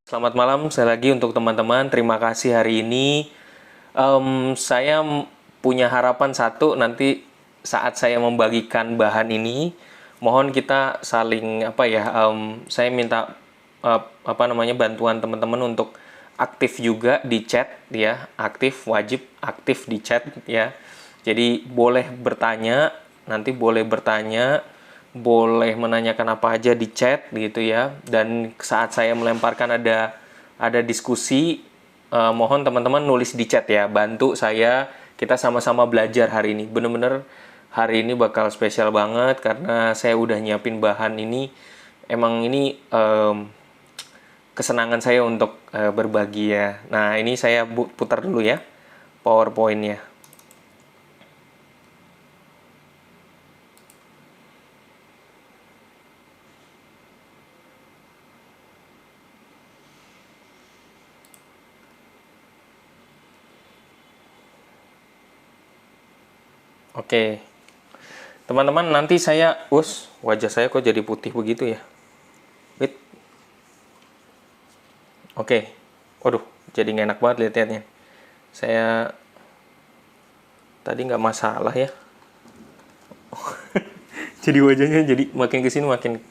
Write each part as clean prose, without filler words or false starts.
Selamat malam, saya lagi untuk teman-teman. Terima kasih hari ini. Saya punya harapan satu, nanti saat saya membagikan bahan ini, mohon kita saling saya minta bantuan teman-teman untuk aktif juga di chat ya, wajib aktif di chat ya. Jadi boleh bertanya, nanti boleh bertanya, boleh menanyakan apa aja di chat gitu ya. Dan saat saya melemparkan ada diskusi, mohon teman-teman nulis di chat ya, bantu saya, kita sama-sama belajar hari ini. Bener-bener hari ini bakal spesial banget karena saya udah nyiapin bahan ini. Emang ini kesenangan saya untuk berbagi ya. Nah, ini saya putar dulu ya PowerPoint-nya. Oke. Teman-teman, nanti wajah saya kok jadi putih begitu ya. Wait. Oke. Waduh, jadi nggak enak banget lihatnya. Saya tadi nggak masalah ya. Jadi wajahnya jadi makin kesini makin.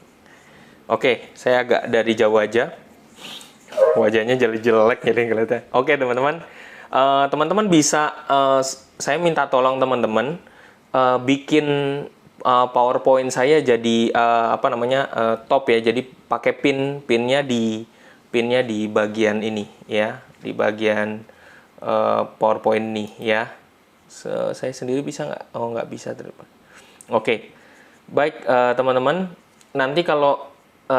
Oke, saya agak dari jauh aja. Wajahnya jelek jadi kelihatan. Oke, teman-teman. Teman-teman bisa, saya minta tolong teman-teman bikin PowerPoint saya jadi top ya. Jadi pakai pinnya di bagian ini ya, di bagian PowerPoint nih ya. Saya sendiri bisa nggak? Oh, nggak bisa. Oke. Baik, teman-teman. Nanti kalau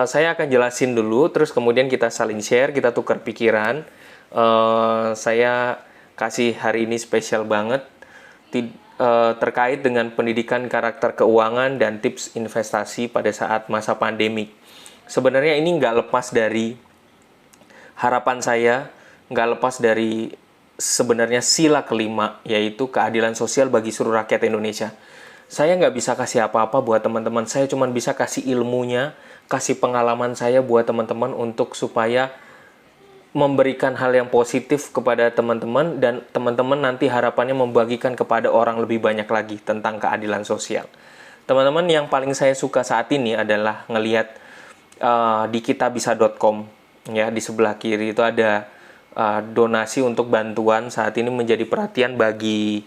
saya akan jelasin dulu, terus kemudian kita saling share, kita tukar pikiran. Saya kasih hari ini spesial banget terkait dengan pendidikan karakter keuangan dan tips investasi pada saat masa pandemi. Sebenarnya ini nggak lepas dari harapan saya, nggak lepas dari sebenarnya sila kelima, yaitu keadilan sosial bagi seluruh rakyat Indonesia. Saya nggak bisa kasih apa-apa buat teman-teman, saya cuma bisa kasih ilmunya, kasih pengalaman saya buat teman-teman untuk supaya memberikan hal yang positif kepada teman-teman, dan teman-teman nanti harapannya membagikan kepada orang lebih banyak lagi tentang keadilan sosial. Teman-teman, yang paling saya suka saat ini adalah ngelihat di kitabisa.com ya, di sebelah kiri itu ada donasi untuk bantuan saat ini menjadi perhatian bagi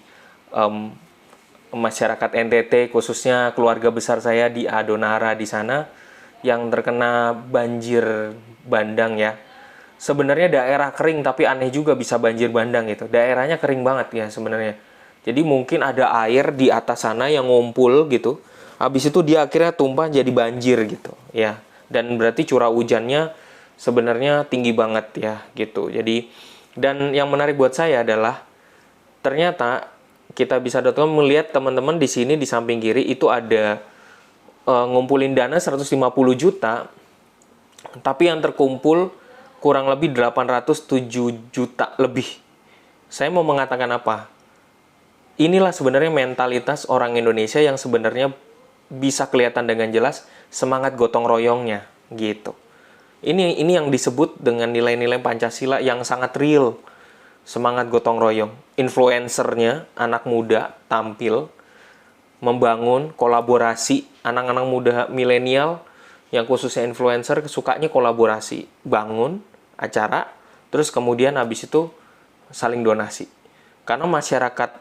masyarakat NTT, khususnya keluarga besar saya di Adonara di sana yang terkena banjir bandang ya. Sebenarnya daerah kering tapi aneh juga bisa banjir bandang gitu. Daerahnya kering banget ya sebenarnya. Jadi mungkin ada air di atas sana yang ngumpul gitu. Habis itu dia akhirnya tumpah jadi banjir gitu ya. Dan berarti curah hujannya sebenarnya tinggi banget ya gitu. Jadi, dan yang menarik buat saya adalah ternyata kita bisa.com melihat teman-teman di sini di samping kiri itu ada ngumpulin dana 150 juta, tapi yang terkumpul kurang lebih 807 juta lebih. Saya mau mengatakan apa? Inilah sebenarnya mentalitas orang Indonesia yang sebenarnya bisa kelihatan dengan jelas semangat gotong royongnya gitu. Ini yang disebut dengan nilai-nilai Pancasila yang sangat real. Semangat gotong royong. Influencernya, anak muda, tampil, membangun kolaborasi. Anak-anak muda milenial, yang khususnya influencer, sukanya kolaborasi. Bangun acara, terus kemudian habis itu saling donasi. Karena masyarakat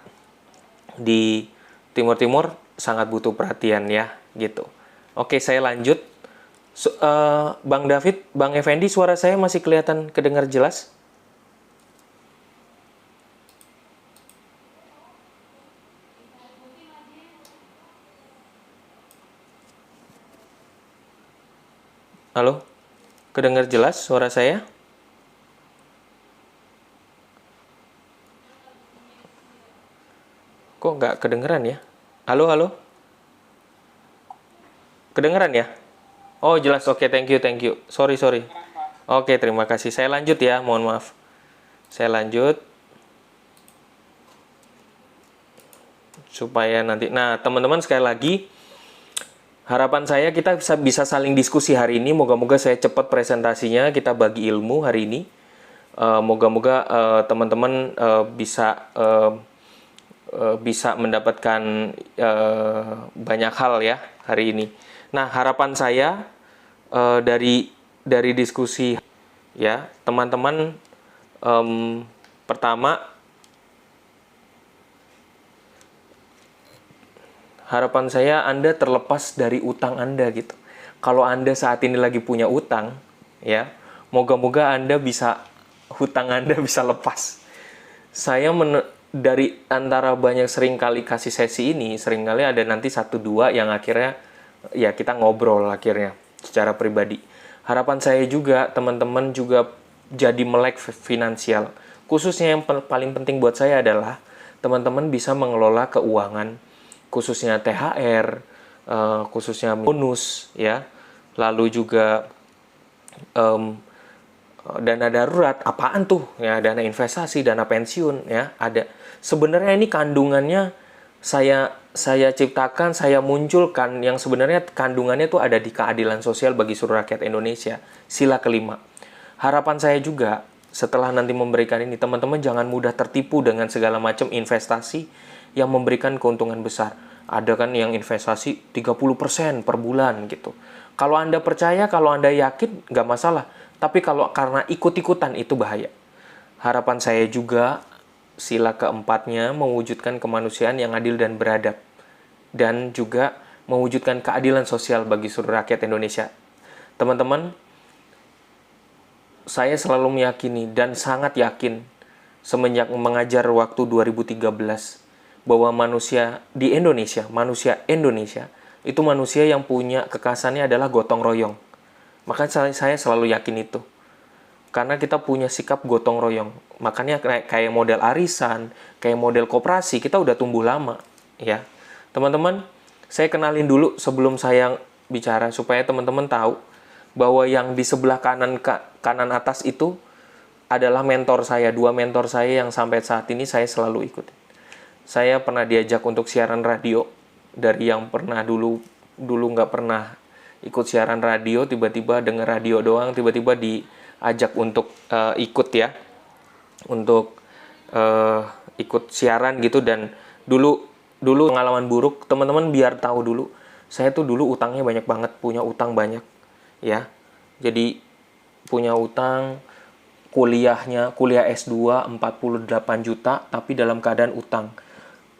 di Timur Timur sangat butuh perhatian ya, gitu. Oke, saya lanjut. Bang David, Bang Effendi, suara saya masih kelihatan kedengar jelas? Halo? Kedengar jelas suara saya? Kok nggak kedengeran ya? Halo, halo? Kedengeran ya? Oh, jelas. Oke, thank you, thank you. Sorry, sorry. Oke, terima kasih. Saya lanjut ya, mohon maaf. Saya lanjut. Supaya nanti, nah teman-teman sekali lagi, Harapan saya kita bisa saling diskusi hari ini. Moga-moga saya cepat presentasinya, kita bagi ilmu hari ini. Moga-moga teman-teman bisa mendapatkan banyak hal ya hari ini. Nah, harapan saya dari diskusi ya, teman-teman, pertama, harapan saya Anda terlepas dari utang Anda gitu. Kalau Anda saat ini lagi punya utang, ya, moga-moga hutang Anda bisa lepas. Saya dari antara banyak seringkali kasih sesi ini, seringkali ada nanti 1-2 yang akhirnya ya kita ngobrol akhirnya secara pribadi. Harapan saya juga teman-teman juga jadi melek finansial. Khususnya yang paling penting buat saya adalah teman-teman bisa mengelola keuangan, khususnya THR, khususnya bonus ya. Lalu juga dana darurat, apaan tuh ya, dana investasi, dana pensiun ya, ada. Sebenarnya ini kandungannya saya ciptakan, saya munculkan, yang sebenarnya kandungannya tuh ada di keadilan sosial bagi seluruh rakyat Indonesia, sila kelima. Harapan saya juga setelah nanti memberikan ini, teman-teman jangan mudah tertipu dengan segala macam investasi yang memberikan keuntungan besar. Ada kan yang investasi 30% per bulan gitu. Kalau Anda percaya, kalau Anda yakin, nggak masalah. Tapi kalau karena ikut-ikutan itu bahaya. Harapan saya juga sila keempatnya mewujudkan kemanusiaan yang adil dan beradab. Dan juga mewujudkan keadilan sosial bagi seluruh rakyat Indonesia. Teman-teman, saya selalu meyakini dan sangat yakin semenjak mengajar waktu 2013 bahwa manusia di Indonesia, manusia Indonesia, itu manusia yang punya kekhasannya adalah gotong royong. Maka saya selalu yakin itu. Karena kita punya sikap gotong royong. Makanya kayak model arisan, kayak model koperasi, kita udah tumbuh lama. Ya, teman-teman, saya kenalin dulu sebelum saya bicara, supaya teman-teman tahu bahwa yang di sebelah kanan atas itu adalah mentor saya, 2 mentor saya yang sampai saat ini saya selalu ikutin. Saya pernah diajak untuk siaran radio, dari yang pernah dulu nggak pernah ikut siaran radio, tiba-tiba denger radio doang, tiba-tiba diajak untuk ikut ya, untuk ikut siaran gitu. Dan dulu pengalaman buruk, teman-teman biar tahu dulu, saya tuh dulu utangnya banyak banget, punya utang banyak ya. Jadi punya utang, kuliah S2 48 juta, tapi dalam keadaan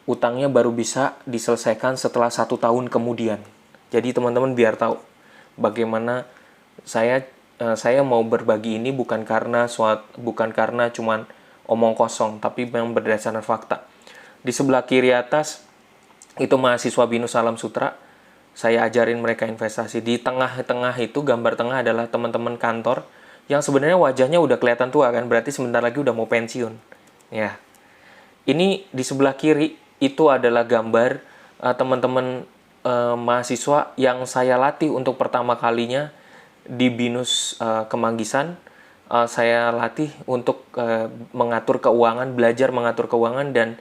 utangnya baru bisa diselesaikan setelah 1 tahun kemudian. Jadi teman-teman biar tahu bagaimana saya mau berbagi ini bukan karena cuman omong kosong, tapi memang berdasarkan fakta. Di sebelah kiri atas itu mahasiswa BINUS Alam Sutra. Saya ajarin mereka investasi. Di tengah-tengah itu, gambar tengah adalah teman-teman kantor yang sebenarnya wajahnya udah kelihatan tua kan, berarti sebentar lagi udah mau pensiun. Ya. Ini di sebelah kiri itu adalah gambar teman-teman mahasiswa yang saya latih untuk pertama kalinya di BINUS Kemanggisan. Saya latih untuk mengatur keuangan, belajar mengatur keuangan dan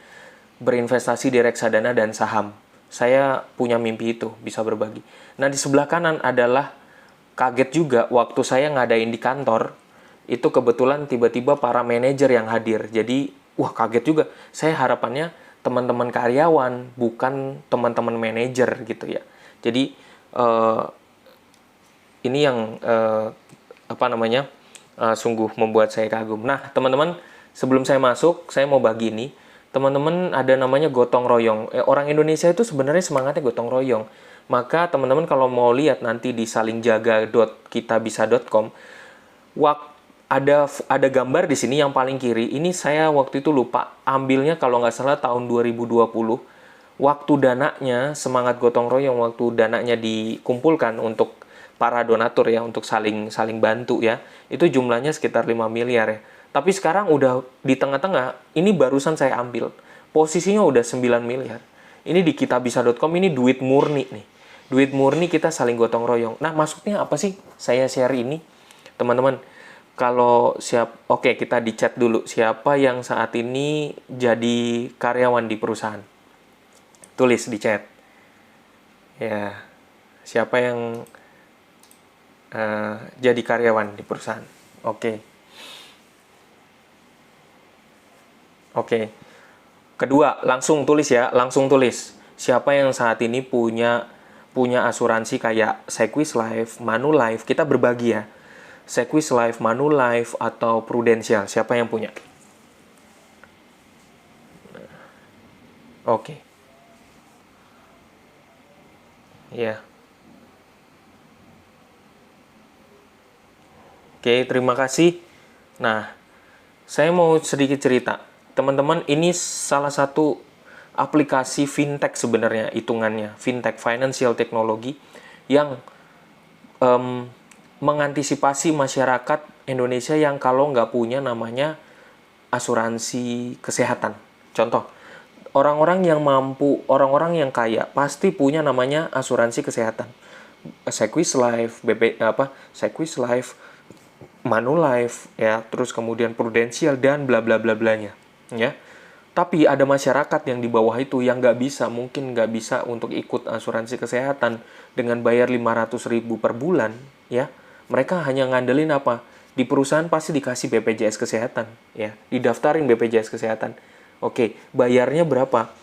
berinvestasi di reksadana dan saham. Saya punya mimpi itu, bisa berbagi. Nah, di sebelah kanan adalah kaget juga waktu saya ngadain di kantor, itu kebetulan tiba-tiba para manajer yang hadir. Jadi, wah kaget juga. Saya harapannya teman-teman karyawan, bukan teman-teman manajer gitu ya. Jadi, ini yang sungguh membuat saya kagum. Nah, teman-teman, sebelum saya masuk, saya mau bagi ini. Teman-teman, ada namanya gotong royong. Orang Indonesia itu sebenarnya semangatnya gotong royong. Maka teman-teman kalau mau lihat nanti di salingjaga.kitabisa.com, ada gambar di sini yang paling kiri. Ini saya waktu itu lupa ambilnya, kalau nggak salah tahun 2020. Waktu dananya, semangat gotong royong, waktu dananya dikumpulkan untuk para donatur ya, untuk saling bantu ya, itu jumlahnya sekitar 5 miliar ya. Tapi sekarang udah di tengah-tengah, ini barusan saya ambil. Posisinya udah 9 miliar. Ini di kitabisa.com, ini duit murni nih. Duit murni kita saling gotong royong. Nah, maksudnya apa sih saya share ini? Teman-teman, oke, kita di chat dulu. Siapa yang saat ini jadi karyawan di perusahaan? Tulis di chat. Ya. Siapa yang jadi karyawan di perusahaan? Oke. Oke. Kedua, langsung tulis ya, langsung tulis. Siapa yang saat ini punya asuransi kayak Sequis Life, Manulife, kita berbagi ya. Sequis Life, Manulife, atau Prudential, siapa yang punya? Oke. Ya. Oke, terima kasih. Nah, saya mau sedikit cerita. Teman-teman, ini salah satu aplikasi fintech sebenarnya, hitungannya. Fintech, financial technology, yang mengantisipasi masyarakat Indonesia yang kalau nggak punya namanya asuransi kesehatan. Contoh, orang-orang yang mampu, orang-orang yang kaya, pasti punya namanya asuransi kesehatan. Sequis Life, Sequis Life, Manulife, ya, terus kemudian Prudential dan bla bla bla blanya, ya. Tapi ada masyarakat yang di bawah itu yang mungkin nggak bisa untuk ikut asuransi kesehatan dengan bayar 500.000 per bulan, ya. Mereka hanya ngandelin apa? Di perusahaan pasti dikasih BPJS kesehatan, ya. Didaftarin BPJS kesehatan. Oke, bayarnya berapa?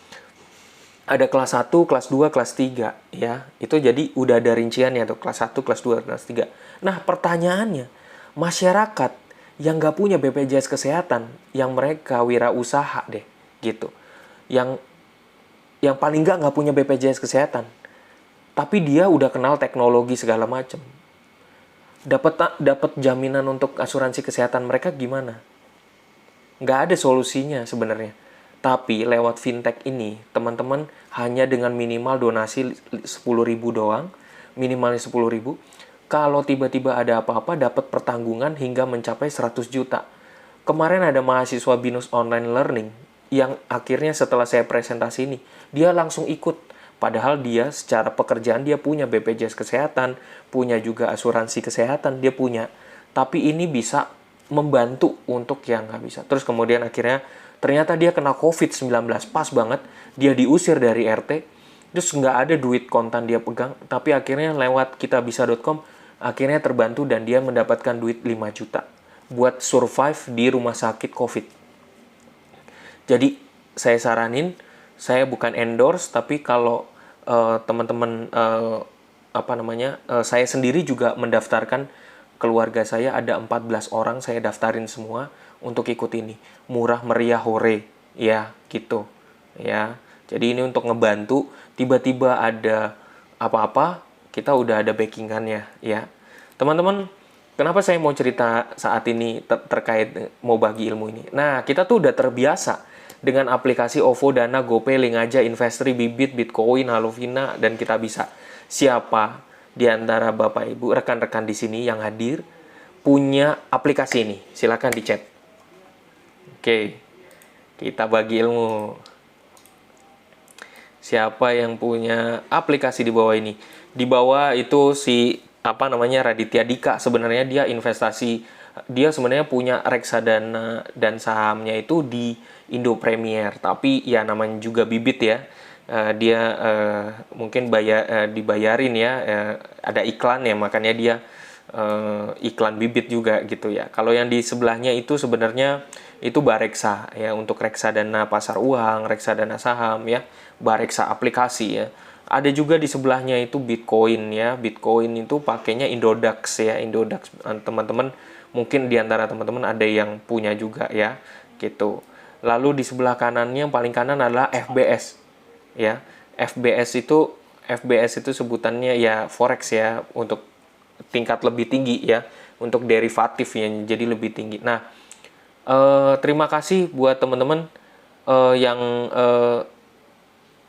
Ada kelas 1, kelas 2, kelas 3, ya. Itu jadi udah ada rinciannya tuh, kelas 1, kelas 2, kelas 3. Nah, pertanyaannya, masyarakat yang nggak punya BPJS kesehatan, yang mereka wirausaha deh, gitu. Yang paling nggak punya BPJS kesehatan, tapi dia udah kenal teknologi segala macam. Dapat jaminan untuk asuransi kesehatan mereka gimana? Nggak ada solusinya sebenarnya. Tapi lewat fintech ini, teman-teman hanya dengan minimal donasi 10.000 doang, minimalnya 10.000. Kalau tiba-tiba ada apa-apa, dapat pertanggungan hingga mencapai 100 juta. Kemarin ada mahasiswa BINUS Online Learning yang akhirnya setelah saya presentasi ini, dia langsung ikut. Padahal dia secara pekerjaan dia punya BPJS Kesehatan, punya juga asuransi kesehatan, dia punya. Tapi ini bisa membantu untuk yang nggak bisa. Terus kemudian akhirnya ternyata dia kena COVID-19, pas banget. Dia diusir dari RT, terus nggak ada duit kontan dia pegang, tapi akhirnya lewat kitabisa.com, akhirnya terbantu dan dia mendapatkan duit 5 juta buat survive di rumah sakit COVID. Jadi saya saranin, saya bukan endorse, tapi kalau teman-teman saya sendiri juga mendaftarkan keluarga saya ada 14 orang, saya daftarin semua untuk ikut ini. Murah meriah hore, ya gitu. Ya. Jadi ini untuk ngebantu, tiba-tiba ada apa-apa, kita udah ada backingannya, ya. Teman-teman, kenapa saya mau cerita saat ini terkait mau bagi ilmu ini? Nah, kita tuh udah terbiasa dengan aplikasi OVO, Dana, GoPay, Linkaja, Investory, Bibit, Bitcoin, Halovina, dan kita bisa. Siapa di antara Bapak Ibu, rekan-rekan di sini yang hadir punya aplikasi ini? Silakan di chat. Oke, kita bagi ilmu. Siapa yang punya aplikasi di bawah ini? Di bawah itu si Raditya Dika, sebenarnya dia investasi, dia sebenarnya punya reksadana dan sahamnya itu di Indo Premier, tapi ya namanya juga bibit ya. Dia mungkin dibayarin ya, ada iklan ya, makanya dia iklan bibit juga gitu ya. Kalau yang di sebelahnya itu sebenarnya itu Bareksa ya, untuk reksadana pasar uang, reksadana saham ya, Bareksa aplikasi ya. Ada juga di sebelahnya itu Bitcoin ya. Bitcoin itu pakainya Indodax ya, Indodax. Teman-teman mungkin di antara teman-teman ada yang punya juga ya, gitu. Lalu di sebelah kanannya yang paling kanan adalah FBS ya. FBS itu sebutannya ya forex ya, untuk tingkat lebih tinggi ya, untuk derivatif yang jadi lebih tinggi. Nah, terima kasih buat teman-teman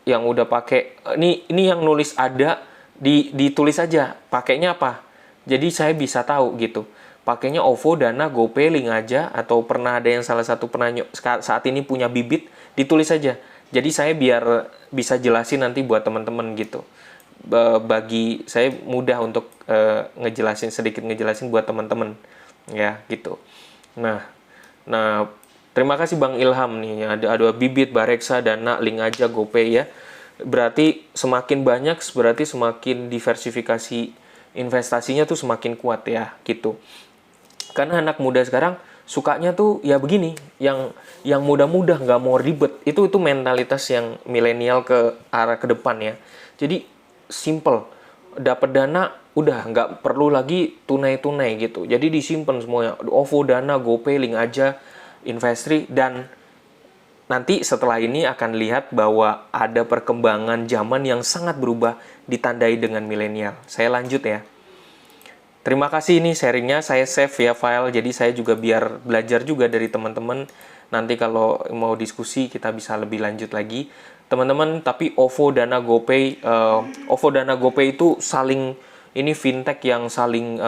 yang udah pakai ini yang nulis ada ditulis aja pakainya apa. Jadi saya bisa tahu gitu. Pakainya OVO, Dana, GoPay, Linkaja, atau pernah ada yang salah satu pernah saat ini punya bibit, ditulis aja. Jadi saya biar bisa jelasin nanti buat teman-teman gitu. Bagi saya mudah untuk sedikit ngejelasin buat teman-teman ya gitu. Nah, terima kasih Bang Ilham nih. Ada bibit, Bareksa, Dana, Linkaja, GoPay ya. Berarti semakin banyak, berarti semakin diversifikasi investasinya tuh semakin kuat ya, gitu. Karena anak muda sekarang sukanya tuh ya begini, yang mudah-mudah, nggak mau ribet. Itu mentalitas yang milenial ke arah ke depan ya. Jadi simple, dapat dana udah nggak perlu lagi tunai-tunai gitu. Jadi disimpan semuanya, OVO, Dana, GoPay, link aja, Investri, dan nanti setelah ini akan lihat bahwa ada perkembangan zaman yang sangat berubah ditandai dengan milenial. Saya lanjut ya. Terima kasih ini sharingnya, saya save via file, jadi saya juga biar belajar juga dari teman-teman. Nanti kalau mau diskusi kita bisa lebih lanjut lagi. Teman-teman, tapi OVO, Dana, GoPay, OVO, Dana, GoPay itu saling, ini fintech yang saling,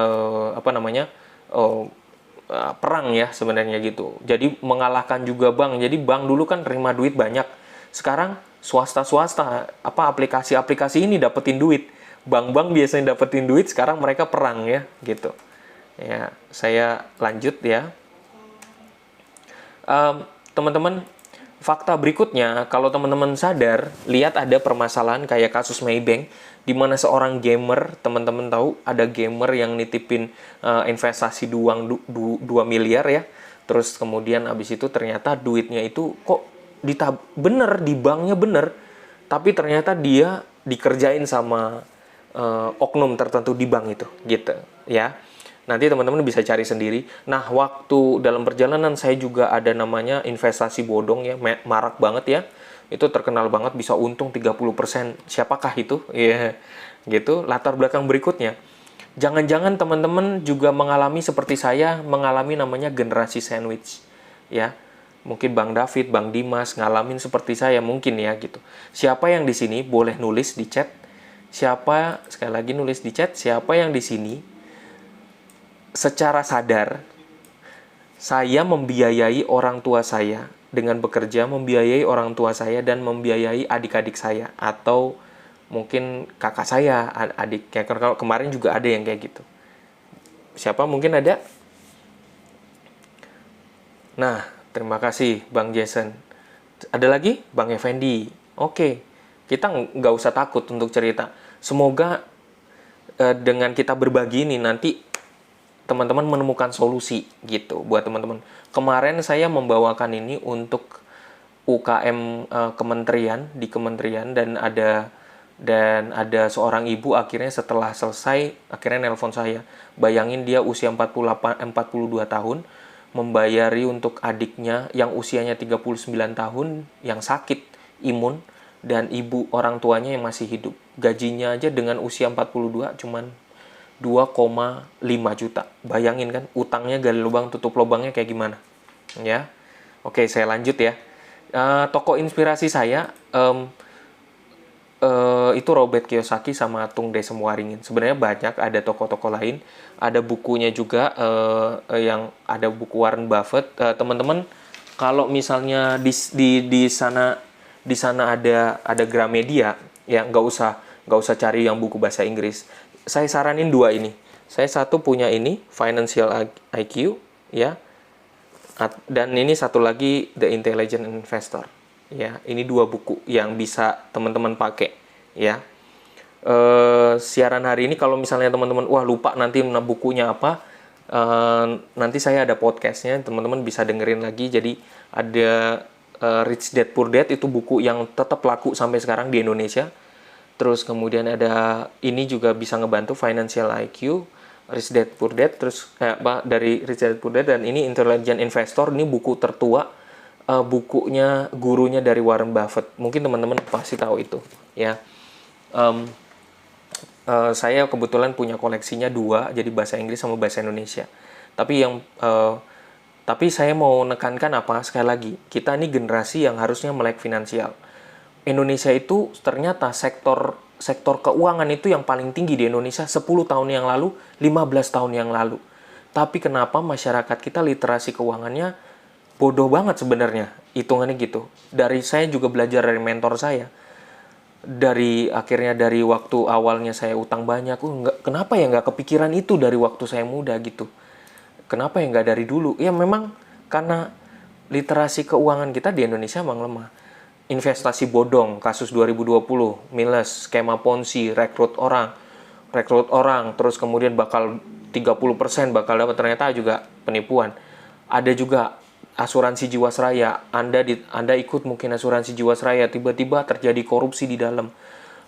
perang ya sebenarnya gitu. Jadi mengalahkan juga bank. Jadi bank dulu kan terima duit banyak. Sekarang swasta-swasta, aplikasi-aplikasi ini dapetin duit. Bank-bank biasanya dapetin duit, sekarang mereka perang ya, gitu. Ya, saya lanjut ya. Teman-teman, fakta berikutnya, kalau teman-teman sadar, lihat ada permasalahan kayak kasus Maybank, di mana seorang gamer, teman-teman tahu ada gamer yang nitipin investasi uang 2 miliar ya, terus kemudian abis itu ternyata duitnya itu kok bener di banknya bener, tapi ternyata dia dikerjain sama oknum tertentu di bank itu, gitu ya. Nanti teman-teman bisa cari sendiri. Nah, waktu dalam perjalanan saya juga ada namanya investasi bodong ya, marak banget ya. Itu terkenal banget, bisa untung 30%. Siapakah itu? Ya, gitu. Latar belakang berikutnya. Jangan-jangan teman-teman juga mengalami seperti saya, mengalami namanya generasi sandwich. Ya, mungkin Bang David, Bang Dimas ngalamin seperti saya mungkin ya gitu. Siapa yang di sini boleh nulis di chat? Sekali lagi nulis di chat, siapa yang di sini secara sadar saya membiayai orang tua saya dengan bekerja, membiayai orang tua saya dan membiayai adik-adik saya, atau mungkin kakak saya, adik. Kayak kemarin juga ada yang kayak gitu. Siapa mungkin ada? Nah, terima kasih Bang Jason. Ada lagi? Bang Effendi. Oke, kita nggak usah takut untuk cerita. Semoga dengan kita berbagi ini nanti teman-teman menemukan solusi gitu buat teman-teman. Kemarin saya membawakan ini untuk UKM kementerian, di kementerian, dan ada seorang ibu akhirnya setelah selesai akhirnya nelpon saya. Bayangin dia usia 42 tahun membayari untuk adiknya yang usianya 39 tahun yang sakit imun, dan ibu orang tuanya yang masih hidup. Gajinya aja dengan usia 42 cuman 2,5 juta. Bayangin kan, utangnya gali lubang tutup lubangnya kayak gimana. Ya. Oke, saya lanjut ya. Tokoh inspirasi saya itu Robert Kiyosaki sama Tung Desem Waringin. Sebenarnya banyak, ada tokoh-tokoh lain. Ada bukunya juga yang ada buku Warren Buffett. Teman-teman, kalau misalnya di sana ada Gramedia, ya nggak usah cari yang buku bahasa Inggris. Saya saranin dua ini. Saya satu punya ini, Financial IQ, ya. Dan ini satu lagi, The Intelligent Investor. Ya, ini dua buku yang bisa teman-teman pakai, ya. Siaran hari ini kalau misalnya teman-teman lupa nanti bukunya apa, nanti saya ada podcastnya, teman-teman bisa dengerin lagi. Jadi ada Rich Dad Poor Dad, itu buku yang tetap laku sampai sekarang di Indonesia. Terus kemudian ada ini juga bisa ngebantu, Financial IQ, Rich Dad Poor Dad, terus dari Rich Dad Poor Dad, dan ini Intelligent Investor, ini buku tertua, bukunya gurunya dari Warren Buffett. Mungkin teman-teman pasti tahu itu, ya. Saya kebetulan punya koleksinya dua, jadi bahasa Inggris sama bahasa Indonesia. Tapi saya mau nekankan sekali lagi, kita ini generasi yang harusnya melek finansial. Indonesia itu ternyata sektor keuangan itu yang paling tinggi di Indonesia 10 tahun yang lalu, 15 tahun yang lalu. Tapi kenapa masyarakat kita literasi keuangannya bodoh banget sebenarnya, hitungannya gitu. Saya juga belajar dari mentor saya. Dari waktu awalnya saya utang banyak, kenapa ya nggak kepikiran itu dari waktu saya muda gitu. Kenapa ya nggak dari dulu? Ya memang karena literasi keuangan kita di Indonesia memang lemah. investasi bodong, kasus 2020, minus, skema Ponzi, rekrut orang, terus kemudian bakal 30% bakal dapat, ternyata juga penipuan. Ada juga asuransi Jiwasraya, Anda ikut mungkin asuransi Jiwasraya, tiba-tiba terjadi korupsi di dalam.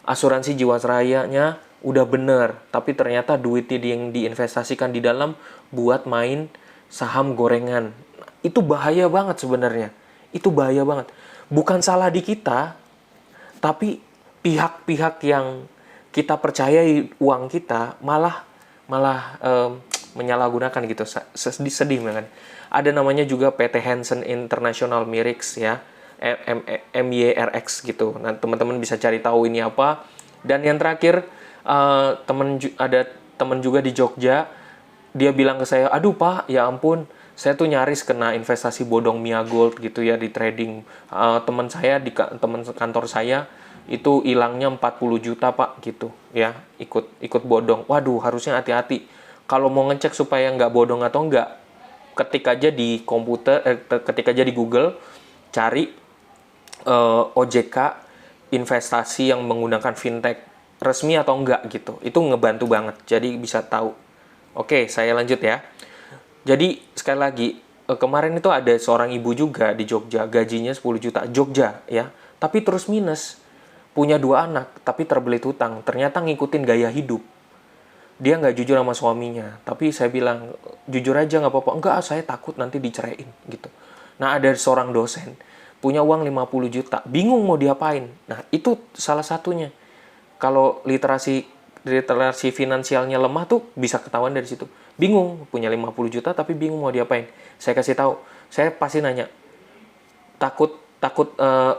Asuransi Jiwasrayanya udah bener, tapi ternyata duitnya yang diinvestasikan di dalam buat main saham gorengan. Itu bahaya banget sebenarnya. Itu bahaya banget. Bukan salah di kita, tapi pihak-pihak yang kita percayai uang kita malah malah menyalahgunakan gitu. Sedih banget. Ada namanya juga PT Hansen International Mirix ya, MYRX gitu. Nah, teman-teman bisa cari tahu ini apa. Dan yang terakhir, ada teman juga di Jogja, dia bilang ke saya, aduh Pak, ya ampun, saya tuh nyaris kena investasi bodong Mia Gold gitu ya di trading. Teman kantor saya itu hilangnya 40 juta Pak gitu ya, ikut bodong. Waduh, harusnya hati-hati. Kalau mau ngecek supaya nggak bodong atau nggak, ketik aja di ketik aja di Google, cari OJK investasi yang menggunakan fintech resmi atau enggak gitu. Itu ngebantu banget. Jadi bisa tahu. Oke, saya lanjut ya. Jadi sekali lagi, kemarin itu ada seorang ibu juga di Jogja, gajinya 10 juta, Jogja ya, tapi terus minus, punya 2 anak, tapi terbelit hutang, ternyata ngikutin gaya hidup. Dia nggak jujur sama suaminya, tapi saya bilang, jujur aja nggak apa-apa, enggak, saya takut nanti diceraiin gitu. Nah, ada seorang dosen, punya uang 50 juta, bingung mau diapain. Nah, itu salah satunya. Kalau literasi finansialnya lemah tuh bisa ketahuan dari situ. Bingung, punya 50 juta tapi bingung mau diapain. Saya kasih tahu, saya pasti nanya, takut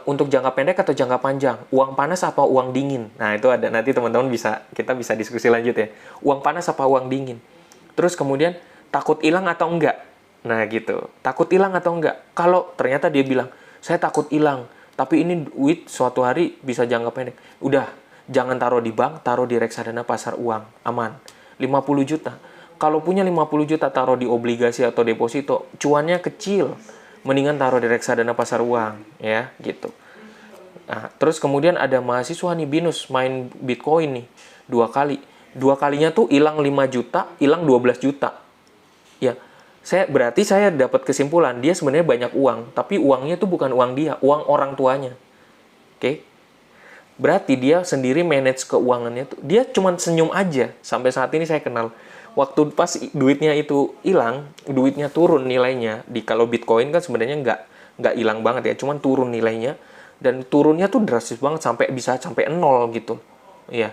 untuk jangka pendek atau jangka panjang? Uang panas apa uang dingin? Nah, itu ada, nanti teman-teman kita bisa diskusi lanjut ya. Uang panas apa uang dingin? Terus kemudian, takut hilang atau enggak? Nah, gitu. Takut hilang atau enggak? Kalau ternyata dia bilang, saya takut hilang, tapi ini duit suatu hari bisa jangka pendek. Udah, jangan taruh di bank, taruh di reksadana pasar uang. Aman. 50 juta. Kalau punya 50 juta taruh di obligasi atau deposito, cuannya kecil. Mendingan taruh di reksadana pasar uang. Ya, gitu. Nah, terus kemudian ada mahasiswa nih, binus, main Bitcoin nih. 2 kali. 2 kalinya tuh hilang 5 juta, hilang 12 juta. Ya, berarti saya dapat kesimpulan, dia sebenarnya banyak uang, tapi uangnya tuh bukan uang dia, uang orang tuanya. Oke? Berarti dia sendiri manage keuangannya tuh. Dia cuma senyum aja. Sampai saat ini saya kenal. Waktu pas duitnya itu hilang, duitnya turun nilainya. Kalau Bitcoin kan sebenarnya nggak hilang banget ya, cuman turun nilainya. Dan turunnya tuh drastis banget, bisa sampai 0 gitu. Iya,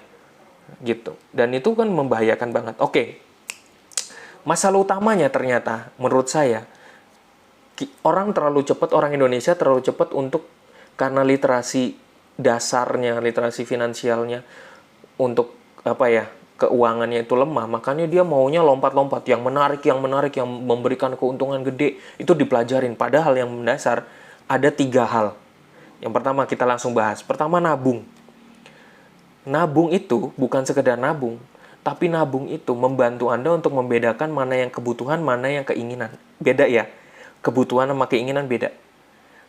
gitu. Dan itu kan membahayakan banget. Oke. Masalah utamanya ternyata, menurut saya, orang Indonesia terlalu cepat karena literasi dasarnya, literasi finansialnya untuk keuangannya itu lemah, makanya dia maunya lompat-lompat yang menarik yang memberikan keuntungan gede, itu dipelajarin. Padahal yang mendasar ada 3 hal. Yang pertama kita langsung bahas. Pertama, nabung. Nabung itu bukan sekedar nabung, tapi nabung itu membantu Anda untuk membedakan mana yang kebutuhan, mana yang keinginan. Beda ya. Kebutuhan sama keinginan beda.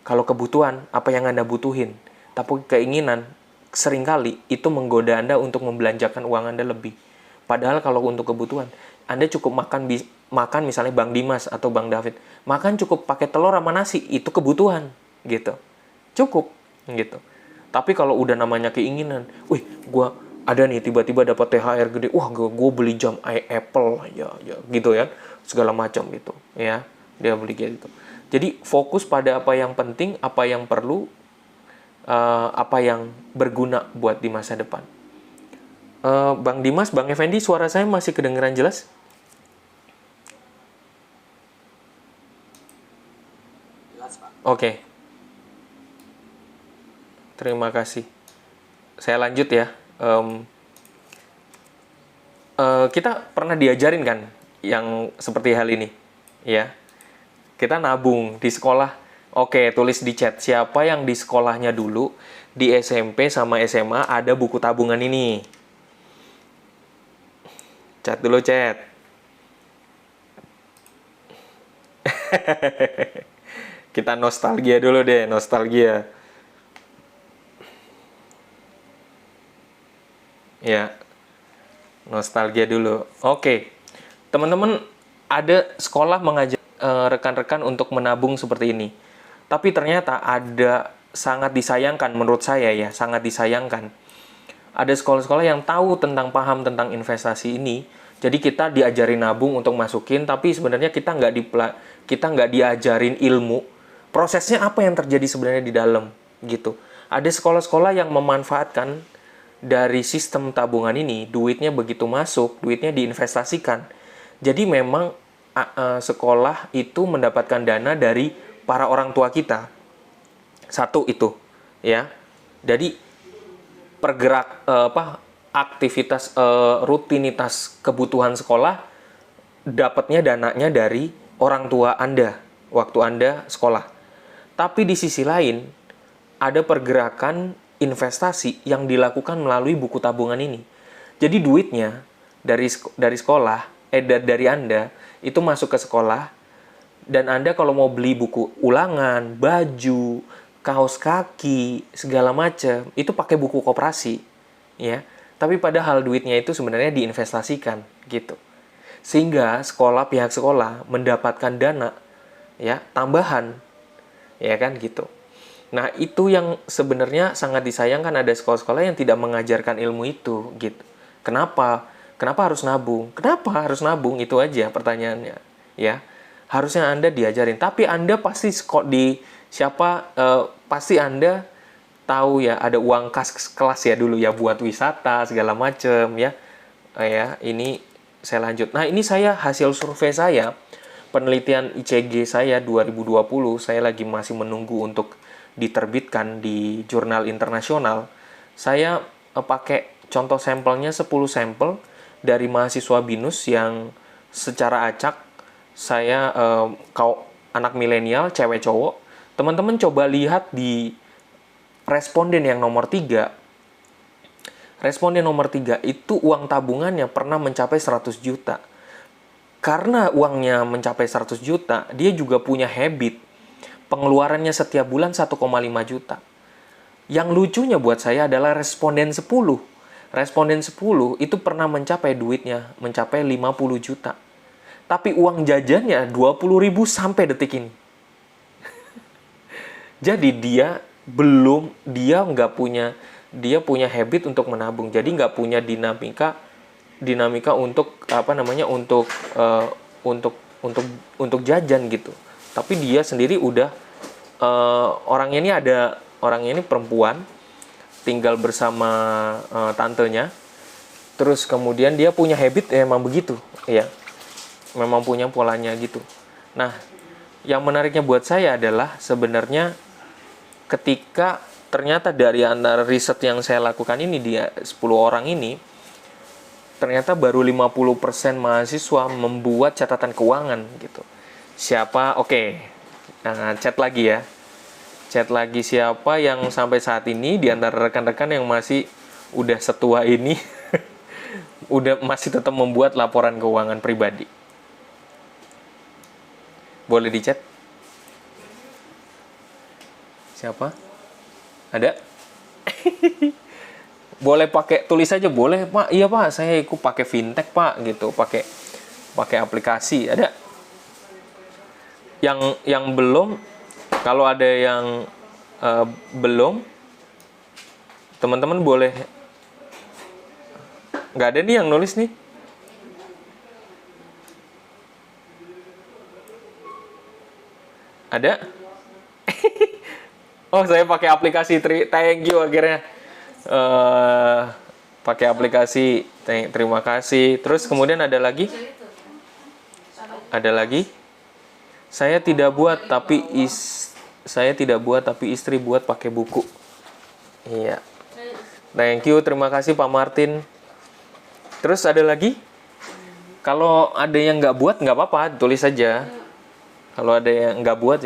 Kalau kebutuhan, apa yang Anda butuhin. Tapi keinginan, seringkali itu menggoda Anda untuk membelanjakan uang Anda lebih. Padahal kalau untuk kebutuhan, Anda cukup makan misalnya Bang Dimas atau Bang David. Makan cukup pakai telur sama nasi, itu kebutuhan. Gitu. Cukup. Gitu. Tapi kalau udah namanya keinginan, gue ada nih tiba-tiba dapat THR gede, gue beli jam Apple, ya gitu ya. Segala macam gitu. Ya, dia beli gitu. Jadi fokus pada apa yang penting, apa yang perlu, apa yang berguna buat di masa depan. Bang Dimas, Bang Effendi, suara saya masih kedengeran jelas? Jelas, Pak. Oke. Terima kasih. Saya lanjut ya. Kita pernah diajarin kan yang seperti hal ini, ya. Kita nabung di sekolah. Oke, tulis di chat, siapa yang di sekolahnya dulu, di SMP sama SMA ada buku tabungan ini? Chat dulu, chat. Kita nostalgia dulu deh, nostalgia. Ya, nostalgia dulu. Oke, teman-teman, ada sekolah mengajak rekan-rekan untuk menabung seperti ini. Tapi ternyata ada, sangat disayangkan menurut saya ya, sangat disayangkan. Ada sekolah-sekolah yang tahu tentang, paham tentang investasi ini. Jadi kita diajarin nabung untuk masukin, tapi sebenarnya kita nggak diajarin ilmu. Prosesnya apa yang terjadi sebenarnya di dalam gitu. Ada sekolah-sekolah yang memanfaatkan dari sistem tabungan ini, duitnya begitu masuk, duitnya diinvestasikan. Jadi memang sekolah itu mendapatkan dana dari para orang tua kita. Satu itu, ya. Jadi aktivitas rutinitas kebutuhan sekolah dapatnya dananya dari orang tua Anda waktu Anda sekolah. Tapi di sisi lain ada pergerakan investasi yang dilakukan melalui buku tabungan ini. Jadi duitnya dari sekolah, dari Anda itu masuk ke sekolah, dan Anda kalau mau beli buku ulangan, baju, kaos kaki, segala macam, itu pakai buku koperasi, ya. Tapi padahal duitnya itu sebenarnya diinvestasikan, gitu. Sehingga pihak sekolah mendapatkan dana, ya, tambahan, ya kan, gitu. Nah, itu yang sebenarnya sangat disayangkan, ada sekolah-sekolah yang tidak mengajarkan ilmu itu, gitu. Kenapa? Kenapa harus nabung? Kenapa harus nabung? Itu aja pertanyaannya, ya. Harusnya Anda diajarin, tapi Anda pasti pasti Anda tahu ya, ada uang kas kelas ya dulu ya buat wisata segala macem ya. Ini saya lanjut. Nah, ini hasil survei saya, penelitian ICG saya 2020, saya lagi masih menunggu untuk diterbitkan di jurnal internasional. Saya pakai contoh sampelnya 10 sampel dari mahasiswa BINUS yang secara acak, saya anak milenial, cewek cowok. Teman-teman coba lihat di responden yang nomor 3. Responden nomor 3 itu uang tabungannya pernah mencapai 100 juta. Karena uangnya mencapai 100 juta, dia juga punya habit. Pengeluarannya setiap bulan 1,5 juta. Yang lucunya buat saya adalah responden 10. Responden 10 itu pernah mencapai 50 juta. Tapi uang jajannya 20.000 sampai detik ini. Jadi dia punya habit untuk menabung. Jadi nggak punya dinamika untuk jajan gitu. Tapi dia sendiri udah orangnya ini perempuan, tinggal bersama tantenya. Terus kemudian dia punya habit emang begitu, ya. Memang punya polanya gitu. Nah, yang menariknya buat saya adalah sebenarnya ketika ternyata dari antara riset yang saya lakukan ini, dia 10 orang ini, ternyata baru 50% mahasiswa membuat catatan keuangan gitu. Nah, chat lagi siapa yang sampai saat ini di antara rekan-rekan yang masih udah setua ini masih tetap membuat laporan keuangan pribadi. Boleh di-chat? Siapa? Ada? Boleh pakai tulis aja, boleh Pak. Iya Pak, saya ikut pakai fintech Pak gitu, pakai aplikasi. Ada? Yang belum, kalau ada yang belum, teman-teman boleh. Nggak ada nih yang nulis nih. Ada? Oh, saya pakai aplikasi. Thank you akhirnya. Pakai aplikasi. Terima kasih. Terus kemudian ada lagi? Ada lagi? Saya tidak buat tapi istri buat pakai buku. Iya. Thank you, terima kasih Pak Martin. Terus ada lagi? Kalau ada yang nggak buat nggak apa-apa, tulis saja. Kalau ada yang nggak buat,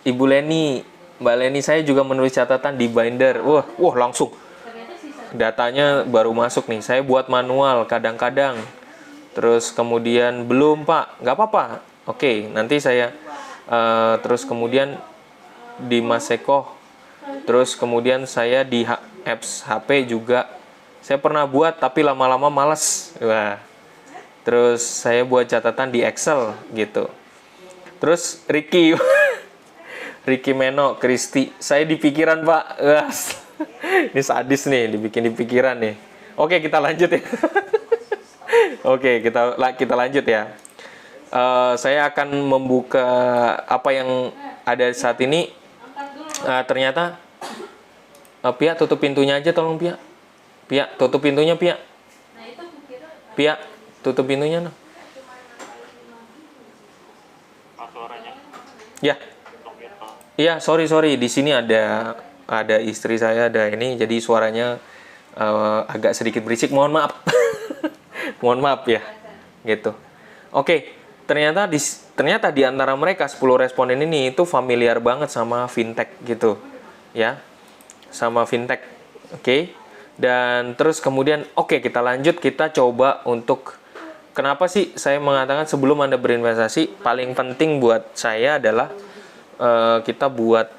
Ibu Leni, Mbak Leni, saya juga menulis catatan di binder. Wah, langsung. Datanya baru masuk nih. Saya buat manual kadang-kadang. Terus kemudian belum Pak, nggak apa-apa. Oke, nanti saya terus kemudian di Mas Eko. Terus kemudian saya di apps HP juga Saya pernah buat tapi lama-lama males. Wah. Terus saya buat catatan di Excel gitu. Terus Ricky, Ricky Meno, Kristi, saya di pikiran Pak. Wah, ini sadis nih, dibikin di pikiran nih. Oke, kita lanjut ya. Oke, kita lanjut ya. Saya akan membuka apa yang ada saat ini. Ternyata Pia tutup pintunya aja, tolong Pia. Pia tutup pintunya Pia. Pia tutup pintunya no. Ya. Iya, sorry. Di sini ada istri saya, ada ini, jadi suaranya agak sedikit berisik. Mohon maaf. Mohon maaf ya. Gitu. Oke, ternyata di antara mereka 10 responden ini itu familiar banget sama fintech gitu. Ya. Sama fintech. Oke. Dan terus kemudian kita lanjut, kita coba untuk kenapa sih saya mengatakan sebelum Anda berinvestasi, paling penting buat saya adalah kita buat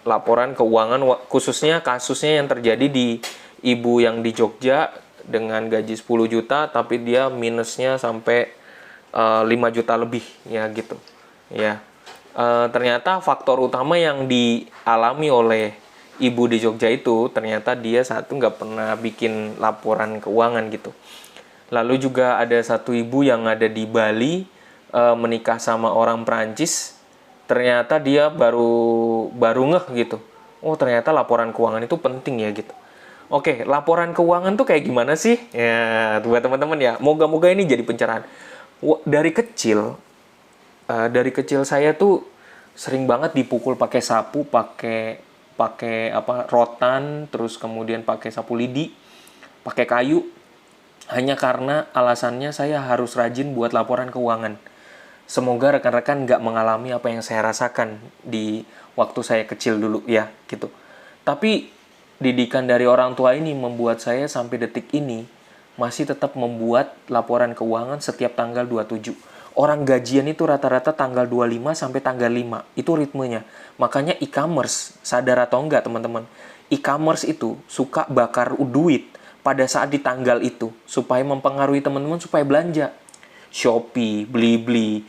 laporan keuangan, khususnya kasusnya yang terjadi di ibu yang di Jogja dengan gaji 10 juta tapi dia minusnya sampai 5 juta lebih ya gitu. Ya. Ternyata faktor utama yang dialami oleh ibu di Jogja itu ternyata dia nggak pernah bikin laporan keuangan gitu. Lalu juga ada satu ibu yang ada di Bali menikah sama orang Perancis. Ternyata dia baru ngeh gitu. Oh, ternyata laporan keuangan itu penting ya gitu. Oke, laporan keuangan tuh kayak gimana sih? Ya, buat teman-teman ya. Moga-moga ini jadi pencerahan. Dari kecil saya tuh sering banget dipukul pakai sapu, pakai rotan, terus kemudian pakai sapu lidi, pakai kayu, hanya karena alasannya saya harus rajin buat laporan keuangan. Semoga rekan-rekan nggak mengalami apa yang saya rasakan di waktu saya kecil dulu ya gitu. Tapi didikan dari orang tua ini membuat saya sampai detik ini masih tetap membuat laporan keuangan setiap tanggal 27. Orang gajian itu rata-rata tanggal 25 sampai tanggal 5. Itu ritmenya. Makanya e-commerce, sadar atau enggak teman-teman, e-commerce itu suka bakar duit pada saat di tanggal itu supaya mempengaruhi teman-teman supaya belanja. Shopee, Blibli,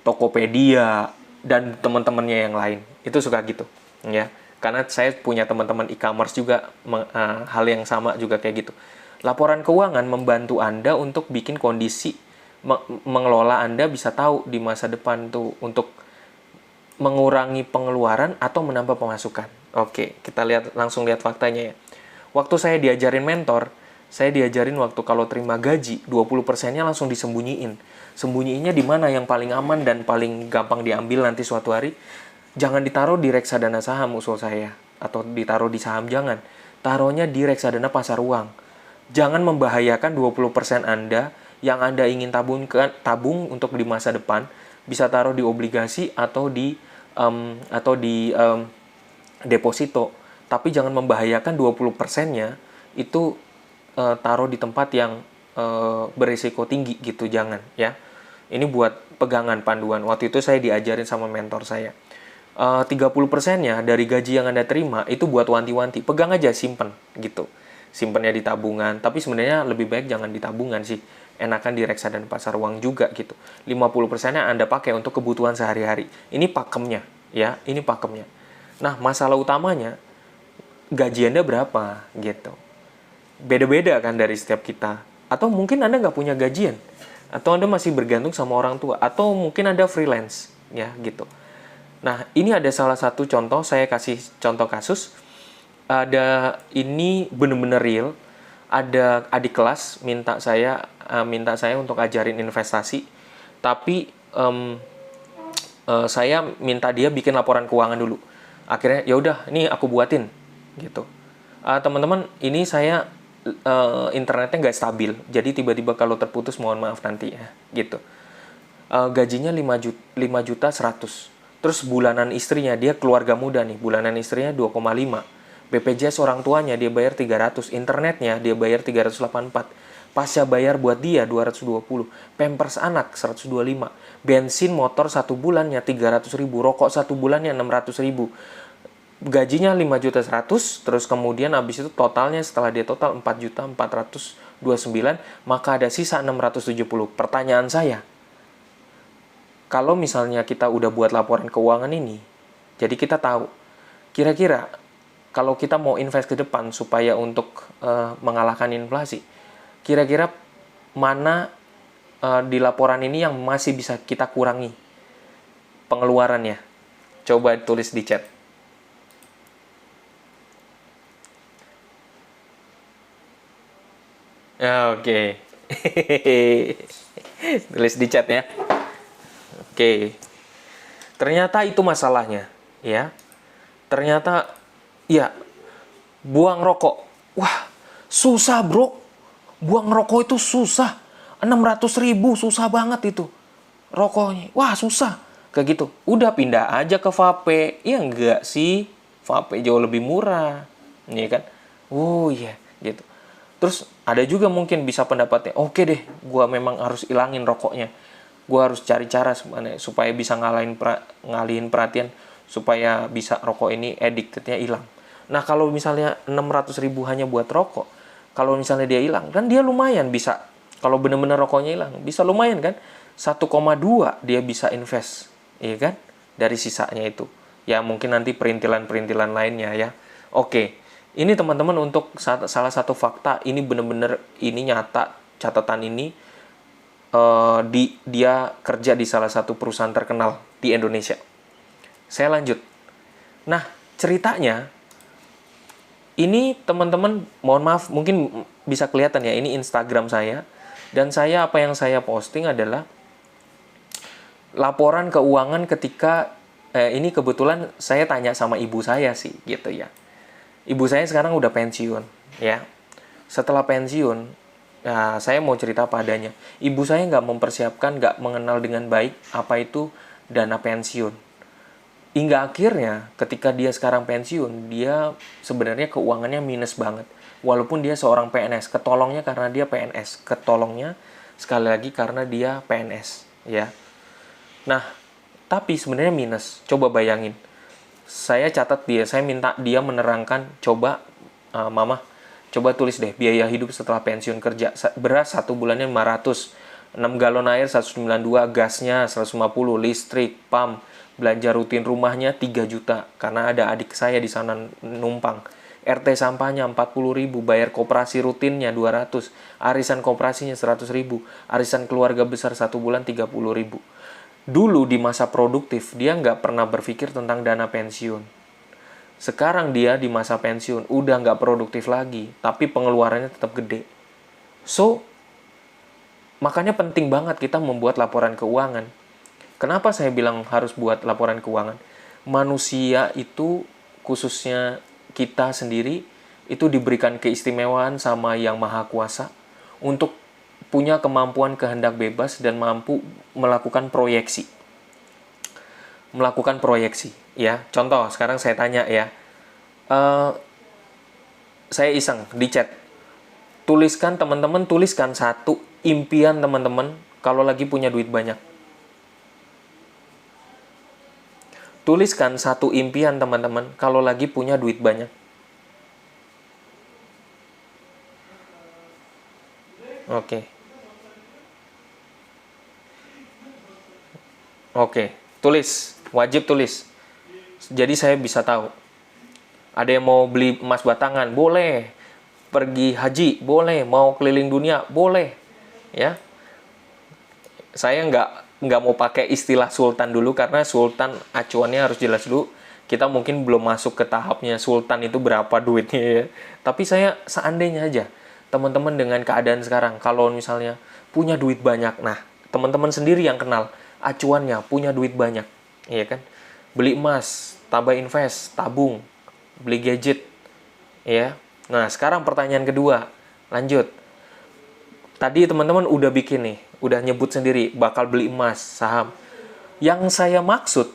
Tokopedia, dan teman-temannya yang lain. Itu suka gitu, ya. Karena saya punya teman-teman e-commerce juga hal yang sama juga kayak gitu. Laporan keuangan membantu Anda untuk bikin kondisi mengelola Anda bisa tahu di masa depan tuh untuk mengurangi pengeluaran atau menambah pemasukan. Oke, kita langsung lihat faktanya ya. Waktu saya diajarin mentor, saya diajarin waktu kalau terima gaji, 20%-nya langsung disembunyiin. Sembunyiinnya di mana yang paling aman dan paling gampang diambil nanti suatu hari? Jangan ditaruh di reksadana saham usul saya, atau ditaruh di saham, jangan. Taruhnya di reksadana pasar uang. Jangan membahayakan 20% Anda yang Anda ingin tabung untuk di masa depan, bisa taruh di obligasi atau di deposito. Tapi jangan membahayakan 20%-nya itu taruh di tempat yang berisiko tinggi gitu, jangan ya. Ini buat pegangan panduan. Waktu itu saya diajarin sama mentor saya. 30%-nya dari gaji yang Anda terima itu buat wanti-wanti. Pegang aja, simpen gitu. Simpennya di tabungan, tapi sebenarnya lebih baik jangan di tabungan sih. Enakan di reksadana pasar uang juga gitu. 50%-nya Anda pakai untuk kebutuhan sehari-hari. Ini pakemnya ya, ini pakemnya. Nah, masalah utamanya gaji Anda berapa gitu. Beda-beda kan dari setiap kita. Atau mungkin Anda nggak punya gajian. Atau Anda masih bergantung sama orang tua. Atau mungkin Anda freelance ya gitu. Nah, ini ada salah satu contoh, saya kasih contoh kasus. Ini bener-bener real. Ada adik kelas minta saya untuk ajarin investasi, tapi saya minta dia bikin laporan keuangan dulu. Akhirnya ya udah, ini aku buatin gitu. Teman-teman, ini saya internetnya nggak stabil, jadi tiba-tiba kalau terputus mohon maaf nanti ya gitu. Gajinya 5 juta 100. Terus bulanan istrinya, dia keluarga muda nih, bulanan istrinya 2,5. BPJS orang tuanya dia bayar 300, internetnya dia bayar 384, pasca bayar buat dia 220, pampers anak 125, bensin motor 1 bulannya 300.000, rokok 1 bulannya 600.000. gajinya 5.100.000, terus kemudian habis itu totalnya setelah dia total 4.429.000, maka ada sisa 670. Pertanyaan saya, kalau misalnya kita udah buat laporan keuangan ini, jadi kita tahu kira-kira kalau kita mau invest ke depan supaya untuk mengalahkan inflasi, kira-kira mana di laporan ini yang masih bisa kita kurangi pengeluarannya? Coba tulis di chat. Oke. Tulis di chat ya. Oke. Ternyata itu masalahnya, ya. Ternyata ya, buang rokok. Wah, susah, Bro. Buang rokok itu susah. 600.000 susah banget itu. Rokoknya. Wah, susah. Kayak gitu. Udah pindah aja ke vape. Ya enggak sih. Vape jauh lebih murah. Iya kan? Oh iya, gitu. Terus ada juga mungkin bisa pendapatnya, oke deh, gue memang harus ilangin rokoknya. Gue harus cari cara supaya bisa ngalihin perhatian, supaya bisa rokok ini addicted-nya hilang. Nah kalau misalnya 600.000 hanya buat rokok, kalau misalnya dia hilang, kan dia lumayan bisa, kalau bener-bener rokoknya hilang, bisa lumayan kan, 1,2 dia bisa invest, iya kan, dari sisanya itu. Ya mungkin nanti perintilan-perintilan lainnya ya. Oke. Ini teman-teman untuk salah satu fakta, ini benar-benar ini nyata, catatan ini dia kerja di salah satu perusahaan terkenal di Indonesia. Saya lanjut. Nah, ceritanya ini teman-teman, mohon maaf mungkin bisa kelihatan ya, ini Instagram saya, dan apa yang saya posting adalah laporan keuangan ketika ini kebetulan saya tanya sama ibu saya sih gitu ya. Ibu saya sekarang udah pensiun, ya. Setelah pensiun, ya saya mau cerita apa adanya. Ibu saya nggak mempersiapkan, nggak mengenal dengan baik apa itu dana pensiun. Hingga akhirnya, ketika dia sekarang pensiun, dia sebenarnya keuangannya minus banget. Walaupun dia seorang PNS, ketolongnya karena dia PNS. Ketolongnya sekali lagi karena dia PNS, ya. Nah, tapi sebenarnya minus. Coba bayangin. Saya catat dia, saya minta dia menerangkan, coba mama, coba tulis deh biaya hidup setelah pensiun kerja. Beras 1 bulannya 500, 6 galon air 192, gasnya 150, listrik, pam, belanja rutin rumahnya 3 juta karena ada adik saya di sana numpang. RT sampahnya 40.000, bayar koperasi rutinnya 200, arisan koperasinya 100.000, arisan keluarga besar 1 bulan 30.000. Dulu di masa produktif, dia nggak pernah berpikir tentang dana pensiun. Sekarang dia di masa pensiun, udah nggak produktif lagi, tapi pengeluarannya tetap gede. So, makanya penting banget kita membuat laporan keuangan. Kenapa saya bilang harus buat laporan keuangan? Manusia itu, khususnya kita sendiri, itu diberikan keistimewaan sama Yang Maha Kuasa untuk punya kemampuan kehendak bebas dan mampu melakukan proyeksi. Melakukan proyeksi, ya. Contoh, sekarang saya tanya ya. Saya iseng di chat. Teman-teman tuliskan satu impian teman-teman kalau lagi punya duit banyak. Tuliskan satu impian teman-teman kalau lagi punya duit banyak. Oke, tulis, wajib tulis. Jadi saya bisa tahu. Ada yang mau beli emas batangan, boleh. Pergi haji, boleh. Mau keliling dunia, boleh. Ya, saya nggak mau pakai istilah sultan dulu karena sultan acuannya harus jelas dulu. Kita mungkin belum masuk ke tahapnya sultan itu berapa duitnya ya. Tapi saya seandainya aja, teman-teman dengan keadaan sekarang, kalau misalnya punya duit banyak, nah teman-teman sendiri yang kenal acuannya, punya duit banyak, iya kan? Beli emas, tambah invest, tabung, beli gadget, ya. Nah, sekarang pertanyaan kedua, lanjut. Tadi teman-teman udah bikin nih, udah nyebut sendiri, bakal beli emas, saham. Yang saya maksud,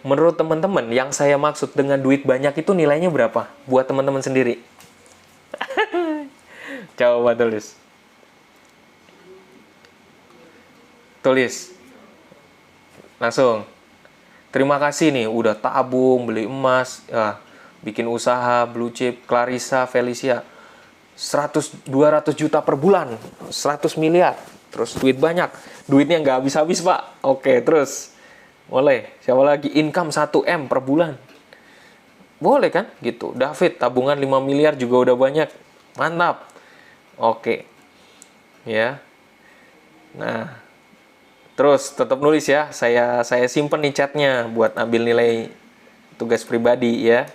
menurut teman-teman, yang saya maksud dengan duit banyak itu nilainya berapa? Buat teman-teman sendiri. Coba tulis. Tulis. Langsung. Terima kasih nih udah tabung, beli emas, bikin usaha, blue chip, Clarissa, Felicia. 200 juta per bulan, 100 miliar. Terus duit banyak. Duitnya nggak habis-habis, Pak. Oke, terus. Boleh. Siapa lagi? Income 1M per bulan. Boleh kan? Gitu. David, tabungan 5 miliar juga udah banyak. Mantap. Oke. Ya. Nah, terus tetap nulis ya. Saya simpen nih chatnya buat ambil nilai tugas pribadi ya.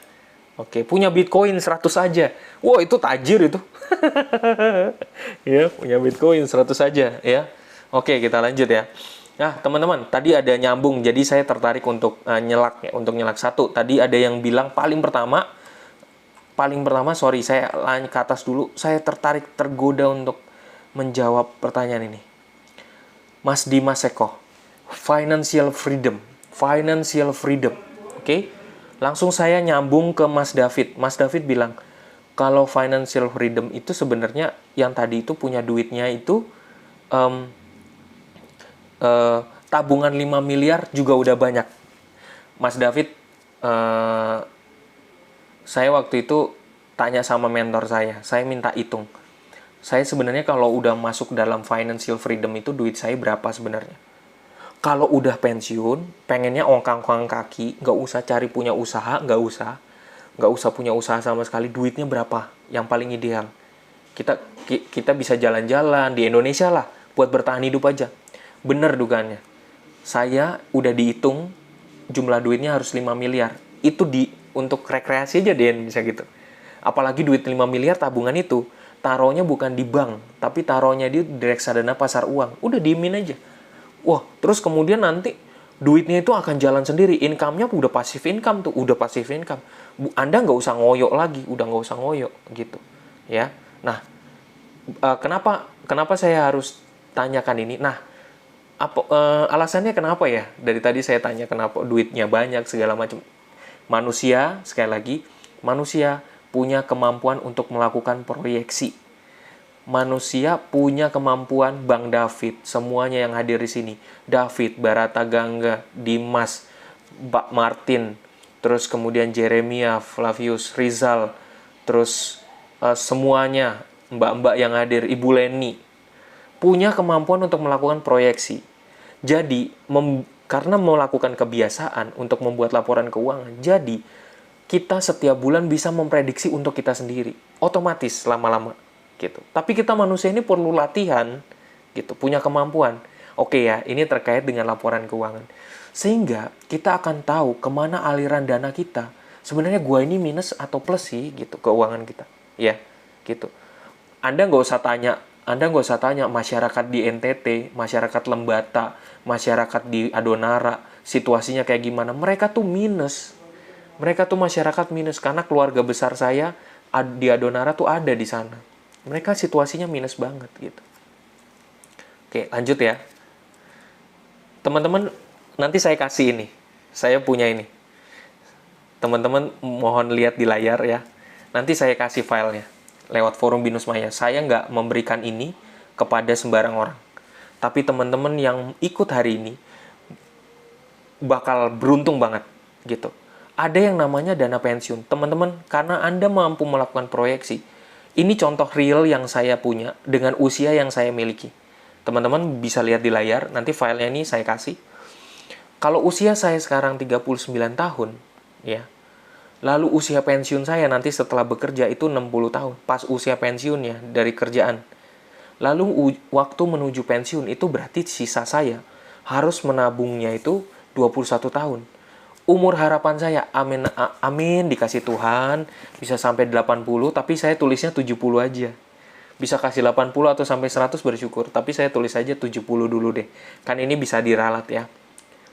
Oke, punya Bitcoin 100 aja. Wah, itu tajir itu. Ya, punya Bitcoin 100 aja ya. Oke, kita lanjut ya. Nah, teman-teman, tadi ada nyambung. Jadi saya tertarik untuk nyelak ya, untuk nyelak satu. Tadi ada yang bilang paling pertama, sorry, saya ke atas dulu. Saya tergoda untuk menjawab pertanyaan ini. Mas Dimas Eko, financial freedom. Oke? Langsung saya nyambung ke Mas David. Mas David bilang, kalau financial freedom itu sebenarnya yang tadi itu punya duitnya itu tabungan 5 miliar juga udah banyak. Mas David, saya waktu itu tanya sama mentor saya minta hitung. Saya sebenarnya kalau udah masuk dalam financial freedom itu duit saya berapa sebenarnya. Kalau udah pensiun, pengennya ongkang-ongkang kaki, nggak usah cari punya usaha, nggak usah punya usaha sama sekali, duitnya berapa yang paling ideal. Kita bisa jalan-jalan di Indonesia lah, buat bertahan hidup aja. Bener dugaannya. Saya udah dihitung, jumlah duitnya harus 5 miliar. Itu untuk rekreasi aja Den, bisa gitu. Apalagi duit 5 miliar tabungan itu, taruhnya bukan di bank, tapi taruhnya di reksadana pasar uang. Udah diemin aja. Wah, terus kemudian nanti duitnya itu akan jalan sendiri. Income-nya udah passive income tuh, Anda nggak usah ngoyok lagi, udah nggak usah ngoyok gitu, ya. Nah, kenapa saya harus tanyakan ini? Nah, alasannya kenapa ya? Dari tadi saya tanya kenapa duitnya banyak segala macam. Sekali lagi, manusia punya kemampuan untuk melakukan proyeksi. Manusia punya kemampuan, Bang David, semuanya yang hadir di sini. David, Barata Gangga, Dimas, Pak Martin, terus kemudian Jeremia, Flavius, Rizal, terus semuanya, mbak-mbak yang hadir, Ibu Leni, punya kemampuan untuk melakukan proyeksi. Jadi, karena melakukan kebiasaan untuk membuat laporan keuangan, jadi kita setiap bulan bisa memprediksi untuk kita sendiri. Otomatis lama-lama. Gitu. Tapi kita manusia ini perlu latihan, gitu, punya kemampuan. Oke ya, ini terkait dengan laporan keuangan. Sehingga kita akan tahu kemana aliran dana kita. Sebenarnya gua ini minus atau plus sih, gitu, keuangan kita. Ya, gitu. Anda nggak usah tanya masyarakat di NTT, masyarakat Lembata, masyarakat di Adonara, situasinya kayak gimana. Mereka tuh minus. Mereka tuh masyarakat minus karena keluarga besar saya di Adonara tuh ada di sana. Mereka situasinya minus banget gitu. Oke, lanjut ya. Teman-teman, nanti saya kasih ini. Saya punya ini. Teman-teman mohon lihat di layar ya. Nanti saya kasih filenya lewat forum Binus Maya. Saya nggak memberikan ini kepada sembarang orang. Tapi teman-teman yang ikut hari ini bakal beruntung banget gitu. Ada yang namanya dana pensiun. Teman-teman, karena Anda mampu melakukan proyeksi, ini contoh real yang saya punya dengan usia yang saya miliki. Teman-teman bisa lihat di layar, nanti filenya ini saya kasih. Kalau usia saya sekarang 39 tahun, ya. Lalu usia pensiun saya nanti setelah bekerja itu 60 tahun, pas usia pensiunnya dari kerjaan. Lalu waktu menuju pensiun itu berarti sisa saya harus menabungnya itu 21 tahun. Umur harapan saya, amin dikasih Tuhan, bisa sampai 80, tapi saya tulisnya 70 aja. Bisa kasih 80 atau sampai 100 bersyukur, tapi saya tulis aja 70 dulu deh. Kan ini bisa diralat ya.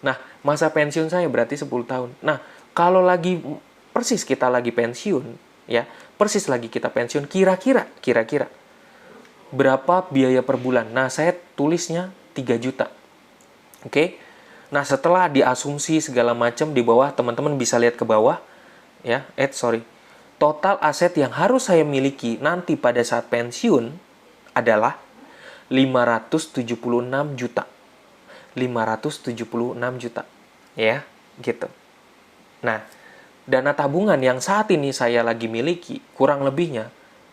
Nah, masa pensiun saya berarti 10 tahun. Nah, kalau lagi persis kita lagi pensiun, ya, persis lagi kita pensiun, kira-kira berapa biaya per bulan? Nah, saya tulisnya 3 juta. Oke? Nah, setelah diasumsi segala macam di bawah, teman-teman bisa lihat ke bawah, ya, total aset yang harus saya miliki nanti pada saat pensiun adalah 576 juta. 576 juta. Ya, gitu. Nah, dana tabungan yang saat ini saya lagi miliki, kurang lebihnya,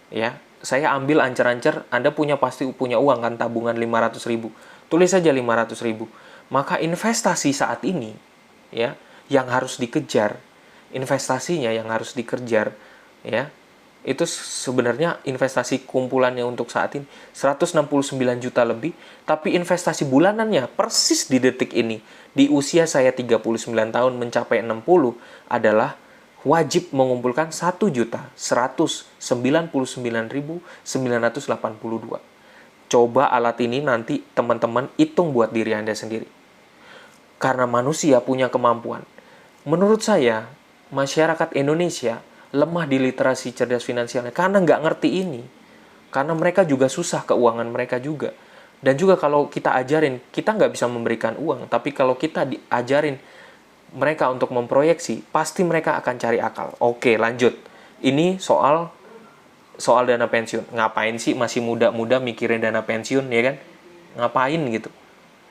ya, saya ambil ancer-ancer, Anda pasti punya uang kan, tabungan 500.000. Tulis saja 500.000. Maka investasi saat ini, ya, yang harus dikejar, investasinya yang harus dikejar, ya, itu sebenarnya investasi kumpulannya untuk saat ini 169 juta lebih, tapi investasi bulanannya persis di detik ini, di usia saya 39 tahun mencapai 60, adalah wajib mengumpulkan 1.199.982. Coba alat ini nanti teman-teman hitung buat diri Anda sendiri. Karena manusia punya kemampuan. Menurut saya, masyarakat Indonesia lemah di literasi cerdas finansialnya karena nggak ngerti ini. Karena mereka juga susah keuangan mereka juga. Dan juga kalau kita ajarin, kita nggak bisa memberikan uang. Tapi kalau kita diajarin mereka untuk memproyeksi, pasti mereka akan cari akal. Oke, lanjut. Ini soal dana pensiun. Ngapain sih masih muda-muda mikirin dana pensiun, ya kan? Ngapain gitu?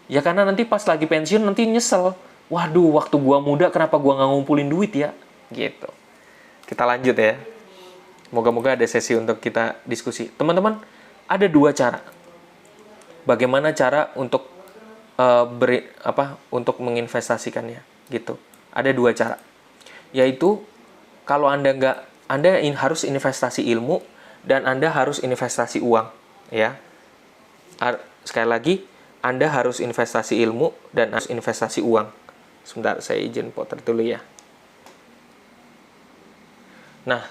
Ya karena nanti pas lagi pensiun nanti nyesel. Waduh, waktu gua muda kenapa gua nggak ngumpulin duit ya? Gitu. Kita lanjut ya. Moga-moga ada sesi untuk kita diskusi. Teman-teman, ada 2 cara. Bagaimana cara untuk untuk menginvestasikannya, gitu. Ada 2 cara. Yaitu kalau Anda harus investasi ilmu dan Anda harus investasi uang, ya. Sekali lagi, Anda harus investasi ilmu dan harus investasi uang. Sebentar, saya izin potret dulu ya. Nah,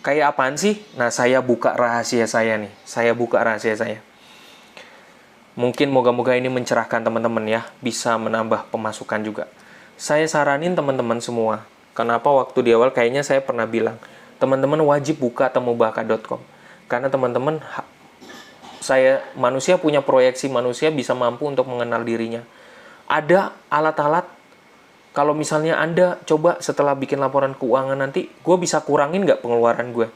kayak apaan sih? Nah, saya buka rahasia saya nih. Mungkin moga-moga ini mencerahkan teman-teman ya, bisa menambah pemasukan juga. Saya saranin teman-teman semua. Kenapa waktu di awal kayaknya saya pernah bilang, teman-teman wajib buka temubakat.com. Karena teman-teman, manusia punya proyeksi, manusia bisa mampu untuk mengenal dirinya. Ada alat-alat, kalau misalnya Anda coba setelah bikin laporan keuangan nanti, gue bisa kurangin nggak pengeluaran gue?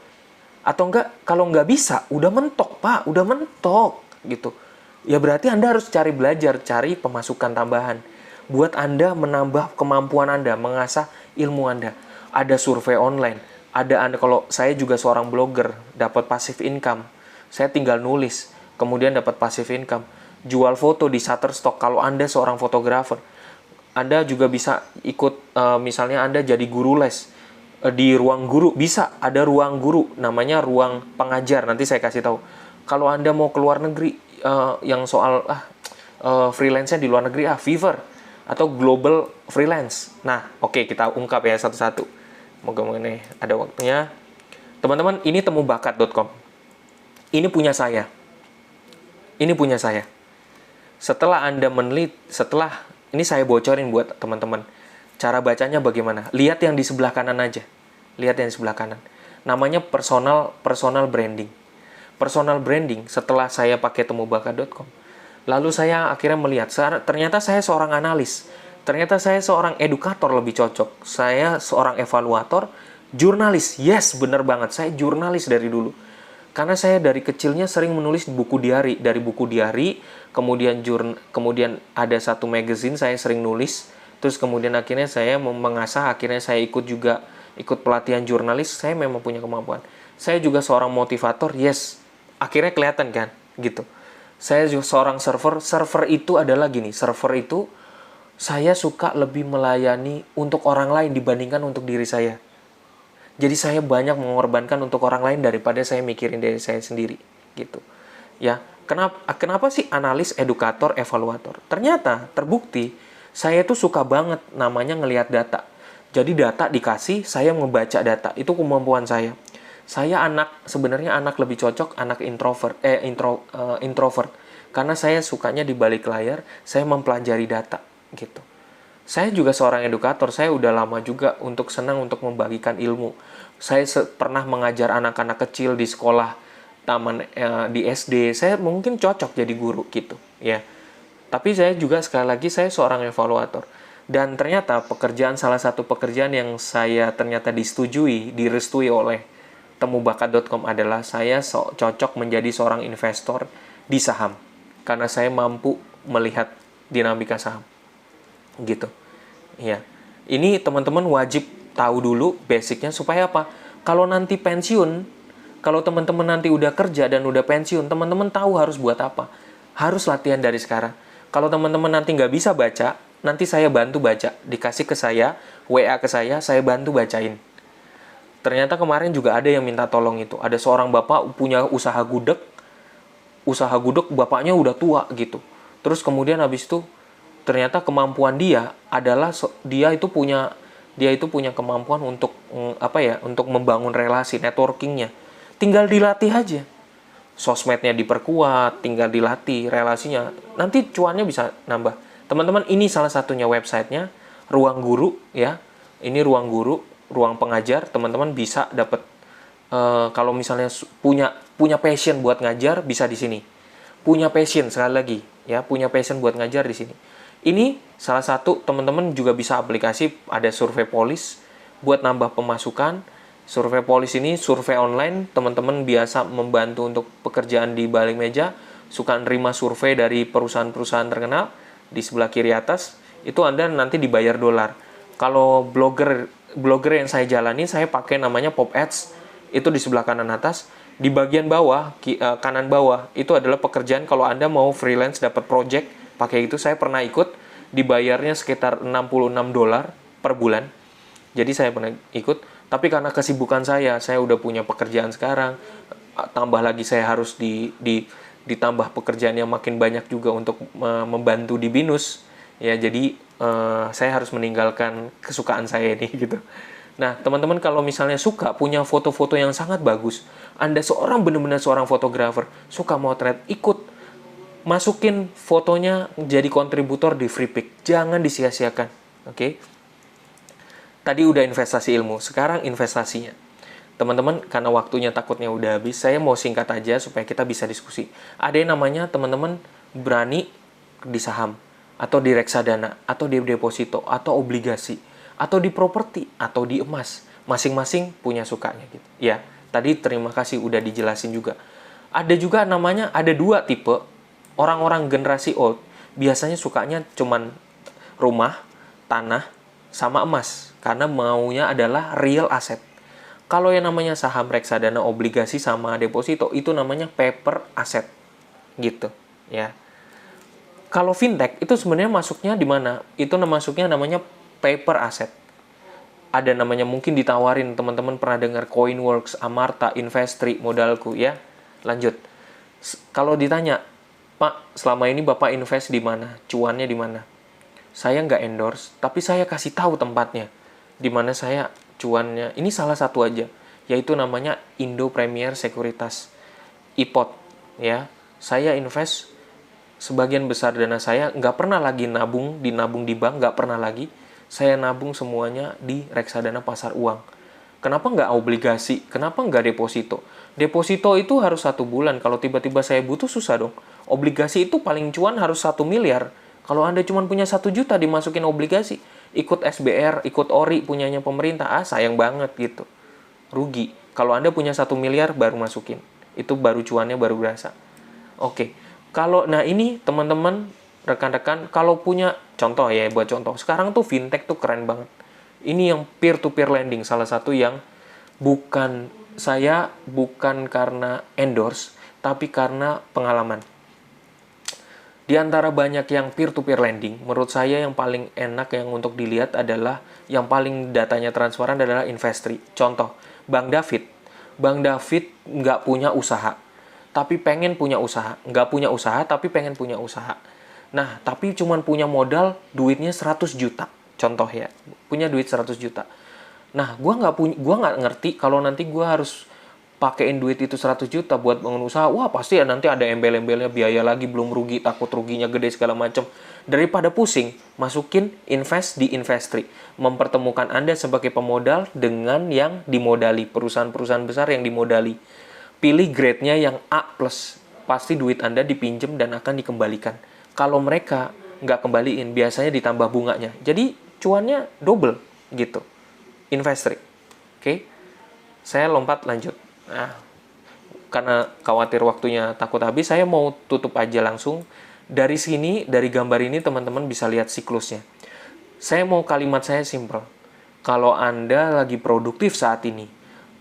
Atau enggak, kalau nggak bisa, udah mentok Pak, udah mentok gitu. Ya berarti Anda harus cari pemasukan tambahan. Buat Anda menambah kemampuan Anda, mengasah ilmu Anda. Ada survei online, kalau saya juga seorang blogger, dapat passive income. Saya tinggal nulis, kemudian dapat passive income. Jual foto di Shutterstock, kalau Anda seorang fotografer. Anda juga bisa ikut, misalnya Anda jadi guru les. Di ruang guru, bisa ada ruang guru, namanya ruang pengajar, nanti saya kasih tahu. Kalau Anda mau keluar negeri, yang soal freelance-nya di luar negeri, Fiverr atau global freelance. Nah, oke, kita ungkap ya satu-satu. Moga-moga nih ada waktunya. Teman-teman, ini temubakat.com. Ini punya saya. Setelah Anda ini saya bocorin buat teman-teman. Cara bacanya bagaimana? Lihat yang di sebelah kanan aja. Namanya personal branding. Personal branding setelah saya pakai temubakat.com. Lalu saya akhirnya melihat, ternyata saya seorang analis. Ternyata saya seorang edukator lebih cocok. Saya seorang evaluator, jurnalis. Yes, bener banget. Saya jurnalis dari dulu. Karena saya dari kecilnya sering menulis buku diari. Dari buku diari, kemudian ada satu magazine saya sering nulis. Terus kemudian akhirnya saya mengasah, akhirnya saya ikut pelatihan jurnalis. Saya memang punya kemampuan. Saya juga seorang motivator, yes. Akhirnya kelihatan kan, gitu. Saya juga seorang server itu adalah gini, server itu saya suka lebih melayani untuk orang lain dibandingkan untuk diri saya. Jadi saya banyak mengorbankan untuk orang lain daripada saya mikirin diri saya sendiri, gitu. Ya, kenapa sih analis, edukator, evaluator? Ternyata terbukti saya tuh suka banget namanya ngelihat data. Jadi data dikasih, saya membaca data, itu kemampuan saya. Saya sebenarnya anak lebih cocok anak introvert. Karena saya sukanya di balik layar, saya mempelajari data, gitu. Saya juga seorang edukator, saya udah lama juga senang untuk membagikan ilmu. Saya pernah mengajar anak-anak kecil di sekolah, taman, di SD, saya mungkin cocok jadi guru, gitu, ya. Tapi saya juga sekali lagi, saya seorang evaluator. Dan ternyata salah satu pekerjaan yang saya ternyata direstui oleh temubakat.com adalah saya cocok menjadi seorang investor di saham. Karena saya mampu melihat dinamika saham. Gitu. Ya. Ini teman-teman wajib tahu dulu basicnya supaya apa? Kalau nanti pensiun, kalau teman-teman nanti udah kerja dan udah pensiun, teman-teman tahu harus buat apa. Harus latihan dari sekarang. Kalau teman-teman nanti nggak bisa baca, nanti saya bantu baca. Dikasih ke saya, WA ke saya bantu bacain. Ternyata kemarin juga ada yang minta tolong itu. Ada seorang bapak punya usaha gudeg bapaknya udah tua gitu. Terus kemudian habis itu ternyata kemampuan dia adalah dia itu punya kemampuan untuk untuk membangun relasi, networkingnya. Tinggal dilatih aja. Sosmednya diperkuat, tinggal dilatih relasinya. Nanti cuannya bisa nambah. Teman-teman, ini salah satunya websitenya, Ruang Guru ya. Ini Ruang Guru, ruang pengajar. Teman-teman bisa dapat kalau misalnya punya passion buat ngajar, bisa di sini. Punya passion, sekali lagi ya, punya passion buat ngajar di sini. Ini salah satu, teman-teman juga bisa aplikasi, ada survei polis buat nambah pemasukan. Survei polis ini survei online, teman-teman biasa membantu untuk pekerjaan di balik meja, suka nerima survei dari perusahaan-perusahaan terkenal. Di sebelah kiri atas itu Anda nanti dibayar dolar. Kalau blogger yang saya jalani, saya pakai namanya Pop Ads, itu di sebelah kanan atas. Di bagian bawah, kanan bawah, itu adalah pekerjaan kalau Anda mau freelance dapat project, pakai itu. Saya pernah ikut, dibayarnya sekitar 66 dolar per bulan. Jadi saya pernah ikut, tapi karena kesibukan saya udah punya pekerjaan sekarang, tambah lagi saya harus ditambah pekerjaan yang makin banyak juga untuk membantu di BINUS, ya jadi saya harus meninggalkan kesukaan saya ini gitu. Nah, teman-teman kalau misalnya suka punya foto-foto yang sangat bagus, Anda benar-benar seorang fotografer, suka motret, ikut masukin fotonya jadi kontributor di Freepik. Jangan disia-siakan, oke? Tadi udah investasi ilmu, sekarang investasinya. Teman-teman, karena waktunya takutnya udah habis, saya mau singkat aja supaya kita bisa diskusi. Ada yang namanya teman-teman berani di saham, atau di reksadana, atau di deposito, atau obligasi, atau di properti, atau di emas. Masing-masing punya sukanya gitu. Ya, tadi terima kasih udah dijelasin juga. Ada juga namanya, ada dua tipe orang-orang generasi old, biasanya sukanya cuman rumah, tanah, sama emas. Karena maunya adalah real asset. Kalau yang namanya saham, reksadana, obligasi, sama deposito, itu namanya paper asset. Gitu, ya. Kalau fintech, itu sebenarnya masuknya di mana? Itu masuknya namanya paper asset. Ada namanya, mungkin ditawarin, teman-teman pernah dengar Coinworks, Amarta, Investri, Modalku, ya. Lanjut. Kalau ditanya, Pak, selama ini Bapak invest di mana? Cuannya di mana? Saya nggak endorse, tapi saya kasih tahu tempatnya. Di mana saya cuannya. Ini salah satu aja, yaitu namanya Indo Premier Sekuritas, IPOT, ya. Saya invest sebagian besar dana saya, nggak pernah lagi nabung di bank, nggak pernah lagi. Saya nabung semuanya di reksadana pasar uang. Kenapa nggak obligasi? Kenapa nggak deposito? Deposito itu harus 1 bulan. Kalau tiba-tiba saya butuh, susah dong. Obligasi itu paling cuan harus 1 miliar. Kalau Anda cuma punya 1 juta dimasukin obligasi, ikut SBR, ikut ORI punyanya pemerintah, sayang banget gitu. Rugi. Kalau Anda punya 1 miliar baru masukin. Itu baru cuannya baru berasa. Oke. Nah ini teman-teman, rekan-rekan, kalau punya contoh ya, buat contoh. Sekarang tuh fintech tuh keren banget. Ini yang peer-to-peer lending, salah satu yang bukan karena endorse, tapi karena pengalaman. Di antara banyak yang peer-to-peer lending, menurut saya yang paling enak yang untuk dilihat adalah, yang paling datanya transparan adalah Investri. Contoh, Bang David. Bang David nggak punya usaha, tapi pengen punya usaha. Nggak punya usaha, tapi pengen punya usaha. Nah, tapi cuman punya modal duitnya 100 juta. Contoh ya, punya duit 100 juta. Nah, gua nggak ngerti kalau nanti gua harus pakein duit itu 100 juta buat bangun usaha. Wah, pasti ya nanti ada embel-embelnya, biaya lagi, belum rugi, takut ruginya gede segala macam. Daripada pusing, masukin invest di Investri. Mempertemukan Anda sebagai pemodal dengan yang dimodali, perusahaan-perusahaan besar yang dimodali. Pilih grade-nya yang A+. Pasti duit Anda dipinjem dan akan dikembalikan. Kalau mereka nggak kembaliin, biasanya ditambah bunganya. Jadi, cuannya double gitu. Investri. Oke? Saya lompat lanjut. Nah, karena khawatir waktunya takut habis, saya mau tutup aja langsung. Dari sini, dari gambar ini teman-teman bisa lihat siklusnya. Saya mau kalimat saya simple. Kalau Anda lagi produktif saat ini,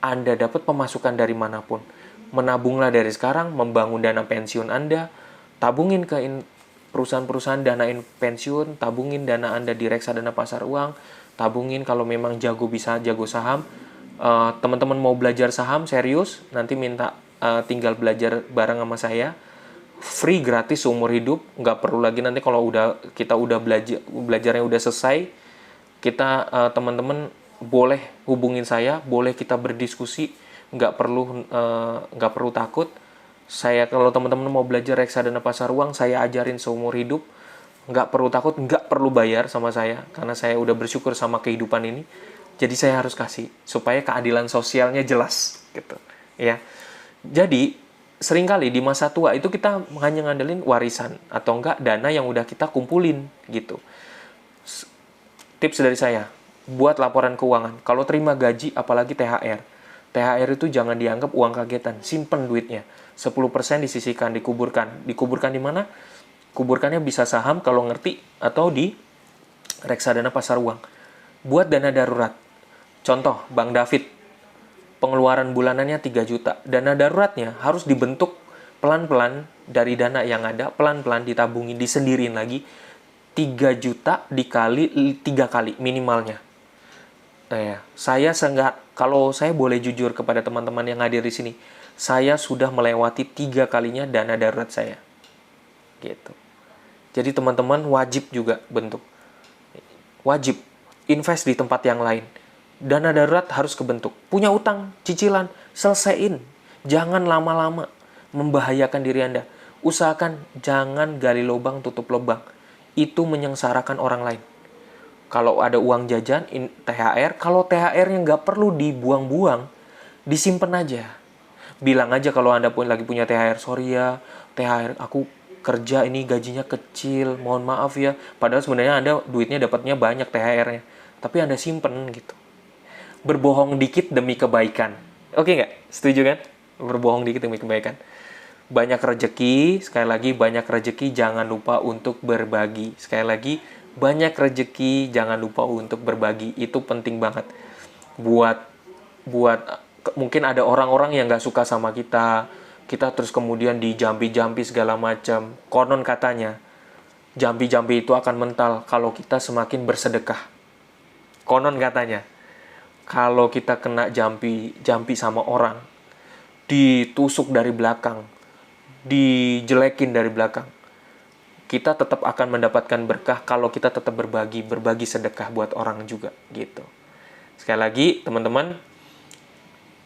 Anda dapat pemasukan dari manapun. Menabunglah dari sekarang, membangun dana pensiun Anda, tabungin ke perusahaan-perusahaan danain pensiun, tabungin dana Anda di reksadana pasar uang, tabungin kalau memang jago bisa jago saham. Teman-teman mau belajar saham serius, nanti minta tinggal belajar bareng sama saya. Free, gratis seumur hidup, nggak perlu lagi nanti kalau kita udah belajarnya udah selesai, kita teman-teman boleh hubungin saya, boleh kita berdiskusi, nggak perlu takut. Saya kalau teman-teman mau belajar reksadana pasar uang, saya ajarin seumur hidup, nggak perlu takut, nggak perlu bayar sama saya, karena saya udah bersyukur sama kehidupan ini. Jadi saya harus kasih supaya keadilan sosialnya jelas, gitu, ya. Jadi seringkali di masa tua itu kita hanya ngandelin warisan atau enggak dana yang udah kita kumpulin gitu. Tips dari saya, buat laporan keuangan. Kalau terima gaji, apalagi THR. THR itu jangan dianggap uang kagetan, simpen duitnya. 10% disisihkan, dikuburkan. Dikuburkan di mana? Kuburkannya bisa saham kalau ngerti, atau di reksadana pasar uang. Buat dana darurat. Contoh, Bang David, pengeluaran bulanannya 3 juta. Dana daruratnya harus dibentuk pelan-pelan dari dana yang ada, pelan-pelan ditabungin, disendiriin lagi. 3 juta dikali 3 kali minimalnya. Kalau saya boleh jujur kepada teman-teman yang hadir di sini, saya sudah melewati 3 kalinya dana darurat saya. Gitu. Jadi teman-teman wajib juga bentuk. Wajib invest di tempat yang lain. Dana darurat harus kebentuk. Punya utang, cicilan, selesaiin. Jangan lama-lama membahayakan diri Anda. Usahakan jangan gali lubang, tutup lubang. Itu menyengsarakan orang lain. Kalau ada uang jajan, THR, kalau THR-nya nggak perlu dibuang-buang, disimpan aja. Bilang aja kalau Anda lagi punya THR, sorry ya, THR aku kerja ini gajinya kecil, mohon maaf ya. Padahal sebenarnya Anda duitnya dapatnya banyak THR-nya. Tapi Anda simpen gitu. Berbohong dikit demi kebaikan. Oke nggak? Setuju kan? Berbohong dikit demi kebaikan. Banyak rezeki, sekali lagi banyak rezeki, jangan lupa untuk berbagi. Sekali lagi, banyak rezeki, jangan lupa untuk berbagi. Itu penting banget. Buat mungkin ada orang-orang yang nggak suka sama kita terus kemudian dijampi-jampi segala macam. Konon katanya, jampi-jampi itu akan mental kalau kita semakin bersedekah. Konon katanya. Kalau kita kena jampi sama orang, ditusuk dari belakang, dijelekin dari belakang, kita tetap akan mendapatkan berkah kalau kita tetap berbagi sedekah buat orang juga, gitu. Sekali lagi, teman-teman,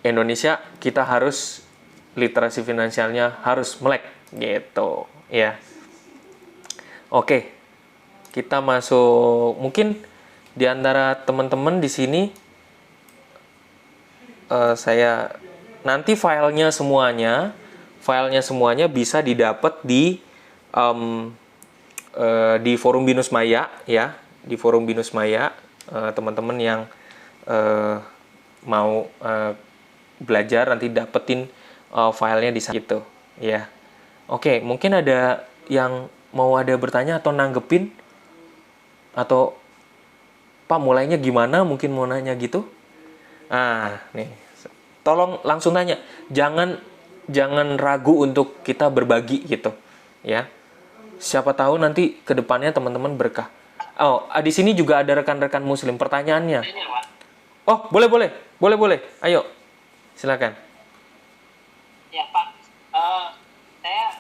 Indonesia kita harus literasi finansialnya harus melek, gitu, ya. Oke, kita masuk, mungkin di antara teman-teman di sini, saya nanti filenya semuanya bisa didapat di forum Binus Maya, ya, di forum Binus Maya. Teman-teman yang mau belajar nanti dapetin filenya di situ, ya. Oke, mungkin ada yang mau bertanya atau nanggepin, atau Pak mulainya gimana, mungkin mau nanya gitu. Nih, tolong langsung tanya. Jangan ragu untuk kita berbagi gitu, ya. Siapa tahu nanti ke depannya teman-teman berkah. Oh, di sini juga ada rekan-rekan muslim. Pertanyaannya. Oh, boleh. Ayo, silakan. Ya Pak, saya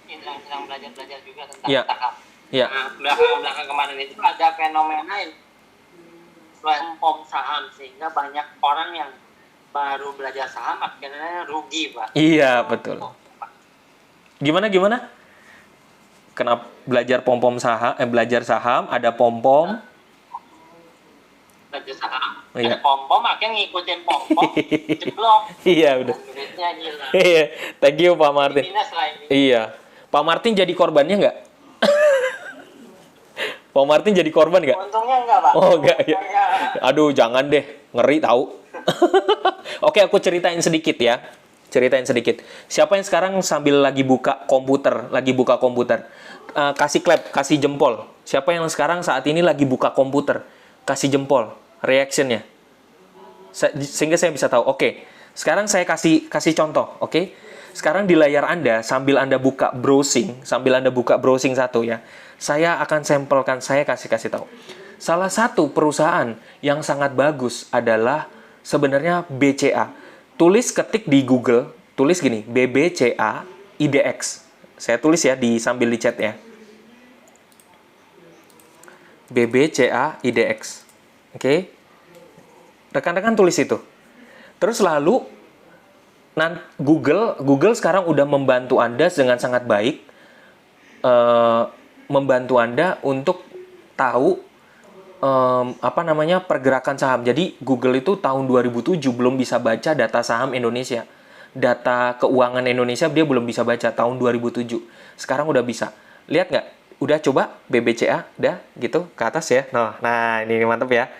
sedang belajar juga tentang takaf. Ya. Belakang kemarin itu ada fenomena pom saham, sehingga banyak orang yang baru belajar saham akhirnya rugi, Pak. Iya, betul. Gimana? Kenapa belajar saham ada pom-pom? Belajar saham, Iya. ada pom-pom, akhirnya ngikutin pom-pom, jeblok. Iya, udah. Duitnya hilang. Iya, thank you Pak Martin. Iya, Pak Martin jadi korbannya nggak? Pak Martin jadi korban nggak? Untungnya enggak, Pak. Oh, enggak ya. Aduh, jangan deh. Ngeri tahu. Oke, aku ceritain sedikit ya. Siapa yang sekarang sambil lagi buka komputer? Kasih clap, kasih jempol. Siapa yang sekarang saat ini lagi buka komputer? Kasih jempol, reactionnya. Sehingga saya bisa tahu, oke, sekarang saya kasih contoh, oke? Sekarang di layar Anda, sambil Anda buka browsing satu ya, saya akan sampelkan, saya kasih tahu. Salah satu perusahaan yang sangat bagus adalah sebenarnya BCA. Ketik di Google, tulis gini, BBCA IDX. Saya tulis ya sambil di chat ya. BBCA IDX. Oke. Rekan-rekan tulis itu. Terus lalu Google sekarang udah membantu Anda dengan sangat baik, membantu Anda untuk tahu pergerakan saham. Jadi Google itu tahun 2007 belum bisa baca data saham Indonesia. Data keuangan Indonesia dia belum bisa baca tahun 2007. Sekarang udah bisa. Lihat nggak? Udah coba BBCA, udah gitu ke atas ya. Nah ini mantap ya.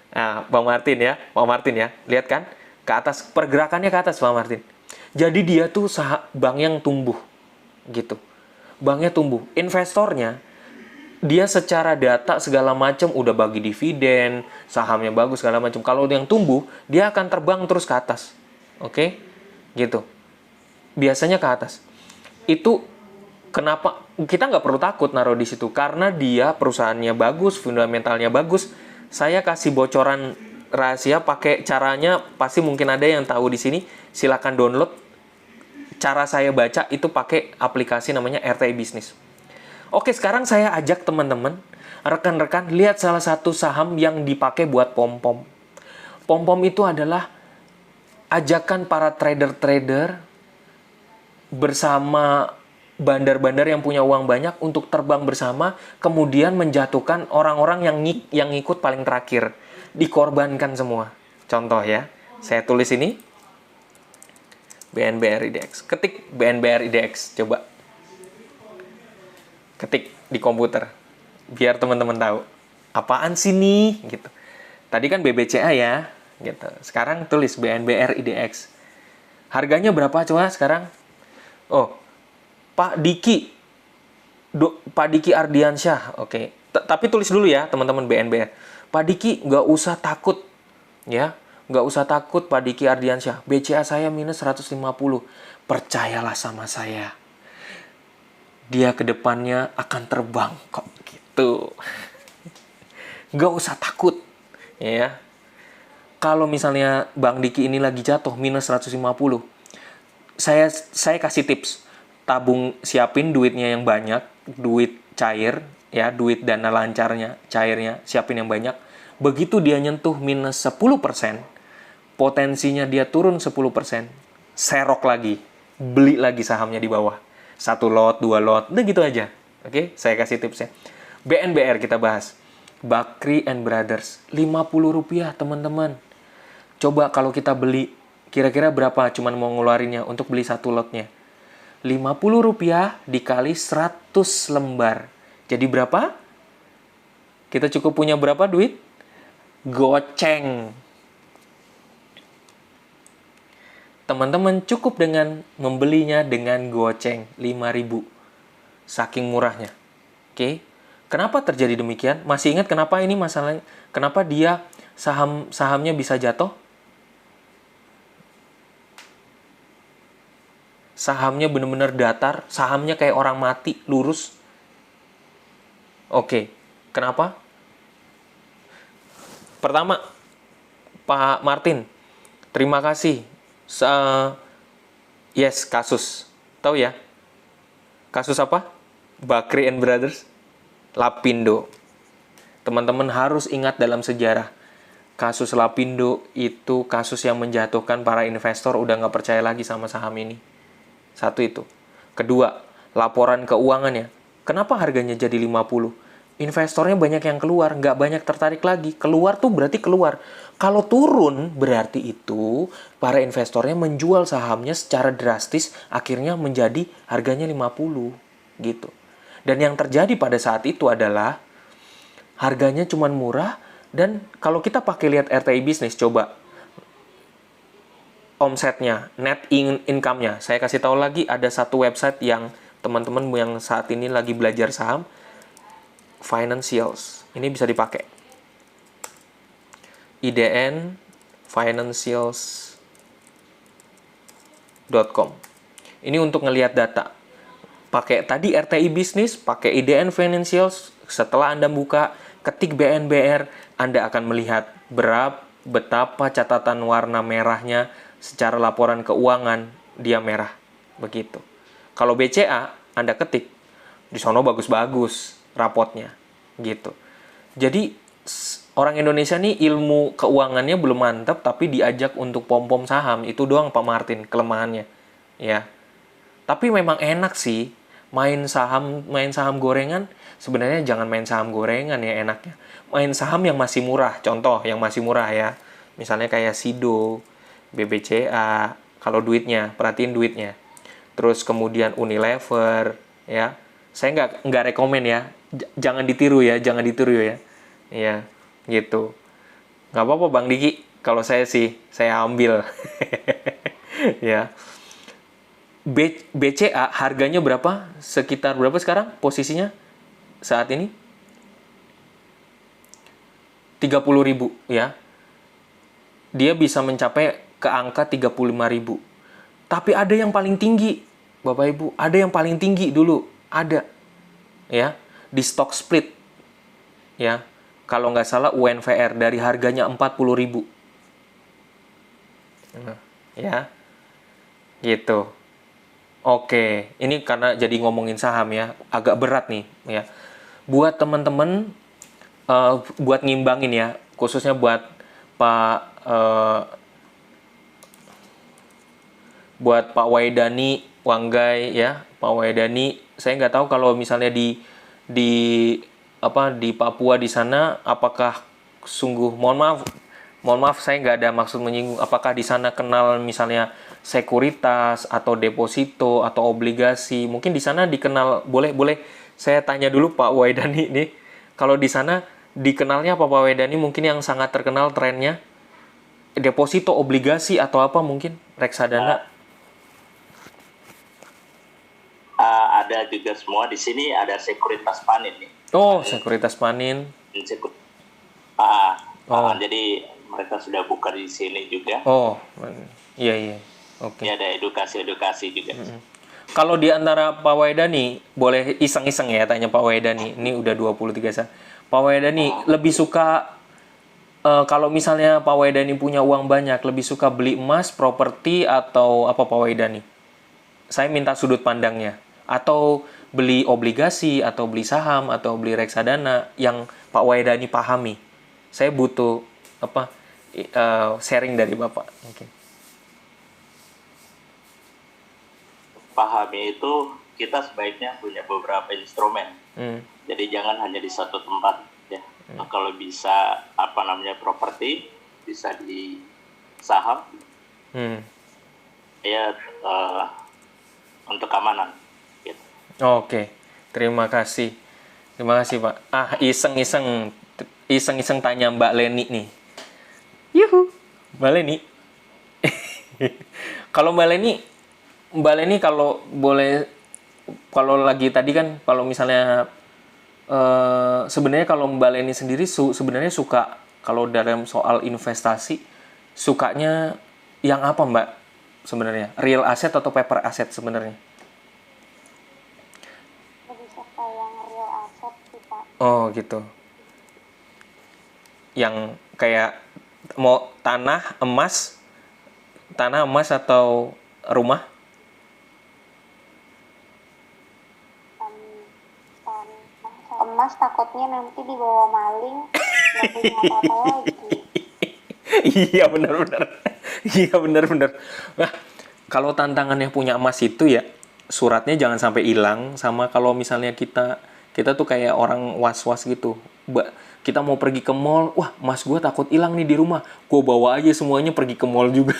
Nah, Bang Martin ya. Lihat kan? Ke atas, pergerakannya ke atas Bang Martin. Jadi dia tuh bank yang tumbuh gitu. Banknya tumbuh. Investornya dia secara data segala macam udah bagi dividen, sahamnya bagus segala macam. Kalau yang tumbuh, dia akan terbang terus ke atas. Oke? Gitu. Biasanya ke atas. Itu kenapa kita nggak perlu takut naruh di situ, karena dia perusahaannya bagus, fundamentalnya bagus. Saya kasih bocoran rahasia pakai caranya, pasti mungkin ada yang tahu di sini. Silakan download. Cara saya baca itu pakai aplikasi namanya RTI Business. Oke, sekarang saya ajak teman-teman, rekan-rekan, lihat salah satu saham yang dipakai buat pom-pom. Pom-pom itu adalah ajakan para trader-trader bersama bandar-bandar yang punya uang banyak untuk terbang bersama, kemudian menjatuhkan orang-orang yang ngikut paling terakhir. Dikorbankan semua. Contoh ya, saya tulis ini, BNBR IDX. Ketik BNBR IDX, coba. Ketik di komputer, biar teman-teman tahu. Apaan sih nih? Gitu. Tadi kan BBCA ya, gitu. Sekarang tulis BNBR IDX. Harganya berapa coba sekarang? Oh, Pak Diki Ardiansyah, oke. Tapi tulis dulu ya teman-teman BNBR. Pak Diki nggak usah takut, ya. Nggak usah takut Pak Diki Ardiansyah. BCA saya minus 150. Percayalah sama saya. Dia ke depannya akan terbang kok gitu. Nggak usah takut, ya. Kalau misalnya Bang Diki ini lagi jatuh minus 150, saya kasih tips. Tabung, siapin duitnya yang banyak, duit cair, ya, duit dana lancarnya, cairnya, siapin yang banyak. Begitu dia nyentuh minus 10%, potensinya dia turun 10%, serok lagi, beli lagi sahamnya di bawah. 1 lot, 2 lot, udah gitu aja. Oke, saya kasih tipsnya. BNBR kita bahas. Bakri and Brothers, Rp50 teman-teman. Coba kalau kita beli, kira-kira berapa cuman mau ngeluarinnya untuk beli 1 lotnya? Rp50 dikali 100 lembar. Jadi berapa? Kita cukup punya berapa duit? Goceng. Teman-teman cukup dengan membelinya dengan goceng 5.000. Saking murahnya. Oke. Kenapa terjadi demikian? Masih ingat kenapa ini masalahnya? Kenapa dia sahamnya bisa jatuh? Sahamnya benar-benar datar, sahamnya kayak orang mati, lurus. Oke. Kenapa? Pertama, Pak Martin, terima kasih. Yes, kasus. Tahu ya? Kasus apa? Bakri and Brothers, Lapindo. Teman-teman harus ingat dalam sejarah. Kasus Lapindo itu kasus yang menjatuhkan para investor udah nggak percaya lagi sama saham ini. Satu itu. Kedua, laporan keuangannya. Kenapa harganya jadi 50? Investornya banyak yang keluar, nggak banyak tertarik lagi. Keluar tuh berarti keluar. Kalau turun, berarti itu para investornya menjual sahamnya secara drastis, akhirnya menjadi harganya 50. Gitu. Dan yang terjadi pada saat itu adalah harganya cuma murah, dan kalau kita pakai lihat RTI Business, coba omsetnya, net income-nya. Saya kasih tahu lagi, ada satu website yang teman-teman yang saat ini lagi belajar saham, Financials. Ini bisa dipakai. IDN Financials.com. Ini untuk ngelihat data. Pakai tadi RTI Bisnis, pakai IDN Financials. Setelah Anda buka, ketik BNBR, Anda akan melihat betapa catatan warna merahnya secara laporan keuangan dia merah. Begitu. Kalau BCA, Anda ketik, di sono bagus-bagus rapotnya. Gitu. Jadi, orang Indonesia nih ilmu keuangannya belum mantap, tapi diajak untuk pom-pom saham. Itu doang Pak Martin, kelemahannya. Ya. Tapi memang enak sih. Main saham gorengan, sebenarnya jangan main saham gorengan ya enaknya. Main saham yang masih murah, contoh yang masih murah ya. Misalnya kayak Sido, BBCA, kalau duitnya, perhatiin duitnya. Terus kemudian Unilever, ya. Saya nggak rekomen ya. Jangan ditiru ya. Iya, gitu. Nggak apa-apa Bang Diki, kalau saya ambil. Ya. BCA harganya berapa? Sekitar berapa sekarang posisinya saat ini? 30.000 ya. Dia bisa mencapai ke angka 35.000. Tapi ada yang paling tinggi, Bapak Ibu. Ada yang paling tinggi dulu. Ada. Ya, di stock split. Ya. Kalau nggak salah UNVR dari harganya 40.000. Ya. Gitu. Oke, ini karena jadi ngomongin saham ya, agak berat nih ya. Buat teman-teman, buat ngimbangin ya, khususnya buat Pak Waidani Wanggai ya, Pak Waidani. Saya nggak tahu kalau misalnya di Papua di sana, apakah sungguh mohon maaf saya nggak ada maksud menyinggung, apakah di sana kenal misalnya sekuritas atau deposito atau obligasi, mungkin di sana dikenal, boleh saya tanya dulu Pak Waidani nih, kalau di sana dikenalnya apa Pak Waidani, mungkin yang sangat terkenal trennya deposito, obligasi atau apa mungkin reksadana? Ada juga semua di sini, ada sekuritas panin nih. Oh, sekuritas panin. Jadi mereka sudah buka di sini juga. Oh, iya. Oke. Ada edukasi juga. Kalau di antara Pak Waidani, boleh iseng-iseng ya tanya Pak Waidani. Ini udah 23 saya. Pak Waidani lebih suka kalau misalnya Pak Waidani punya uang banyak, lebih suka beli emas, properti atau apa Pak Waidani? Saya minta sudut pandangnya. Atau beli obligasi, atau beli saham, atau beli reksadana yang Pak Waidani pahami. Saya butuh sharing dari Bapak. Mungkin. Pahami itu kita sebaiknya punya beberapa instrumen. Jadi jangan hanya di satu tempat ya. Kalau bisa properti, bisa di saham. Ya untuk keamanan gitu. Oke. Terima kasih Pak. Iseng-iseng tanya Mbak Leni nih. Yuhu. Mbak Leni. Kalau Mbak Leni kalau boleh, kalau lagi tadi kan, kalau misalnya sebenarnya kalau Mbak Leni sendiri sebenarnya suka, kalau dalam soal investasi sukanya yang apa Mbak sebenarnya? Real asset atau paper asset sebenarnya? Lebih suka yang real asset sih Pak. Oh gitu. Yang kayak mau tanah emas atau rumah? Emas takutnya nanti dibawa maling, nggak punya apa-apa lagi. Iya benar. Nah, kalau tantangannya punya emas itu ya suratnya jangan sampai hilang, sama kalau misalnya kita tuh kayak orang was-was gitu. Kita mau pergi ke mall, wah emas gue takut hilang nih di rumah, gue bawa aja semuanya pergi ke mall juga.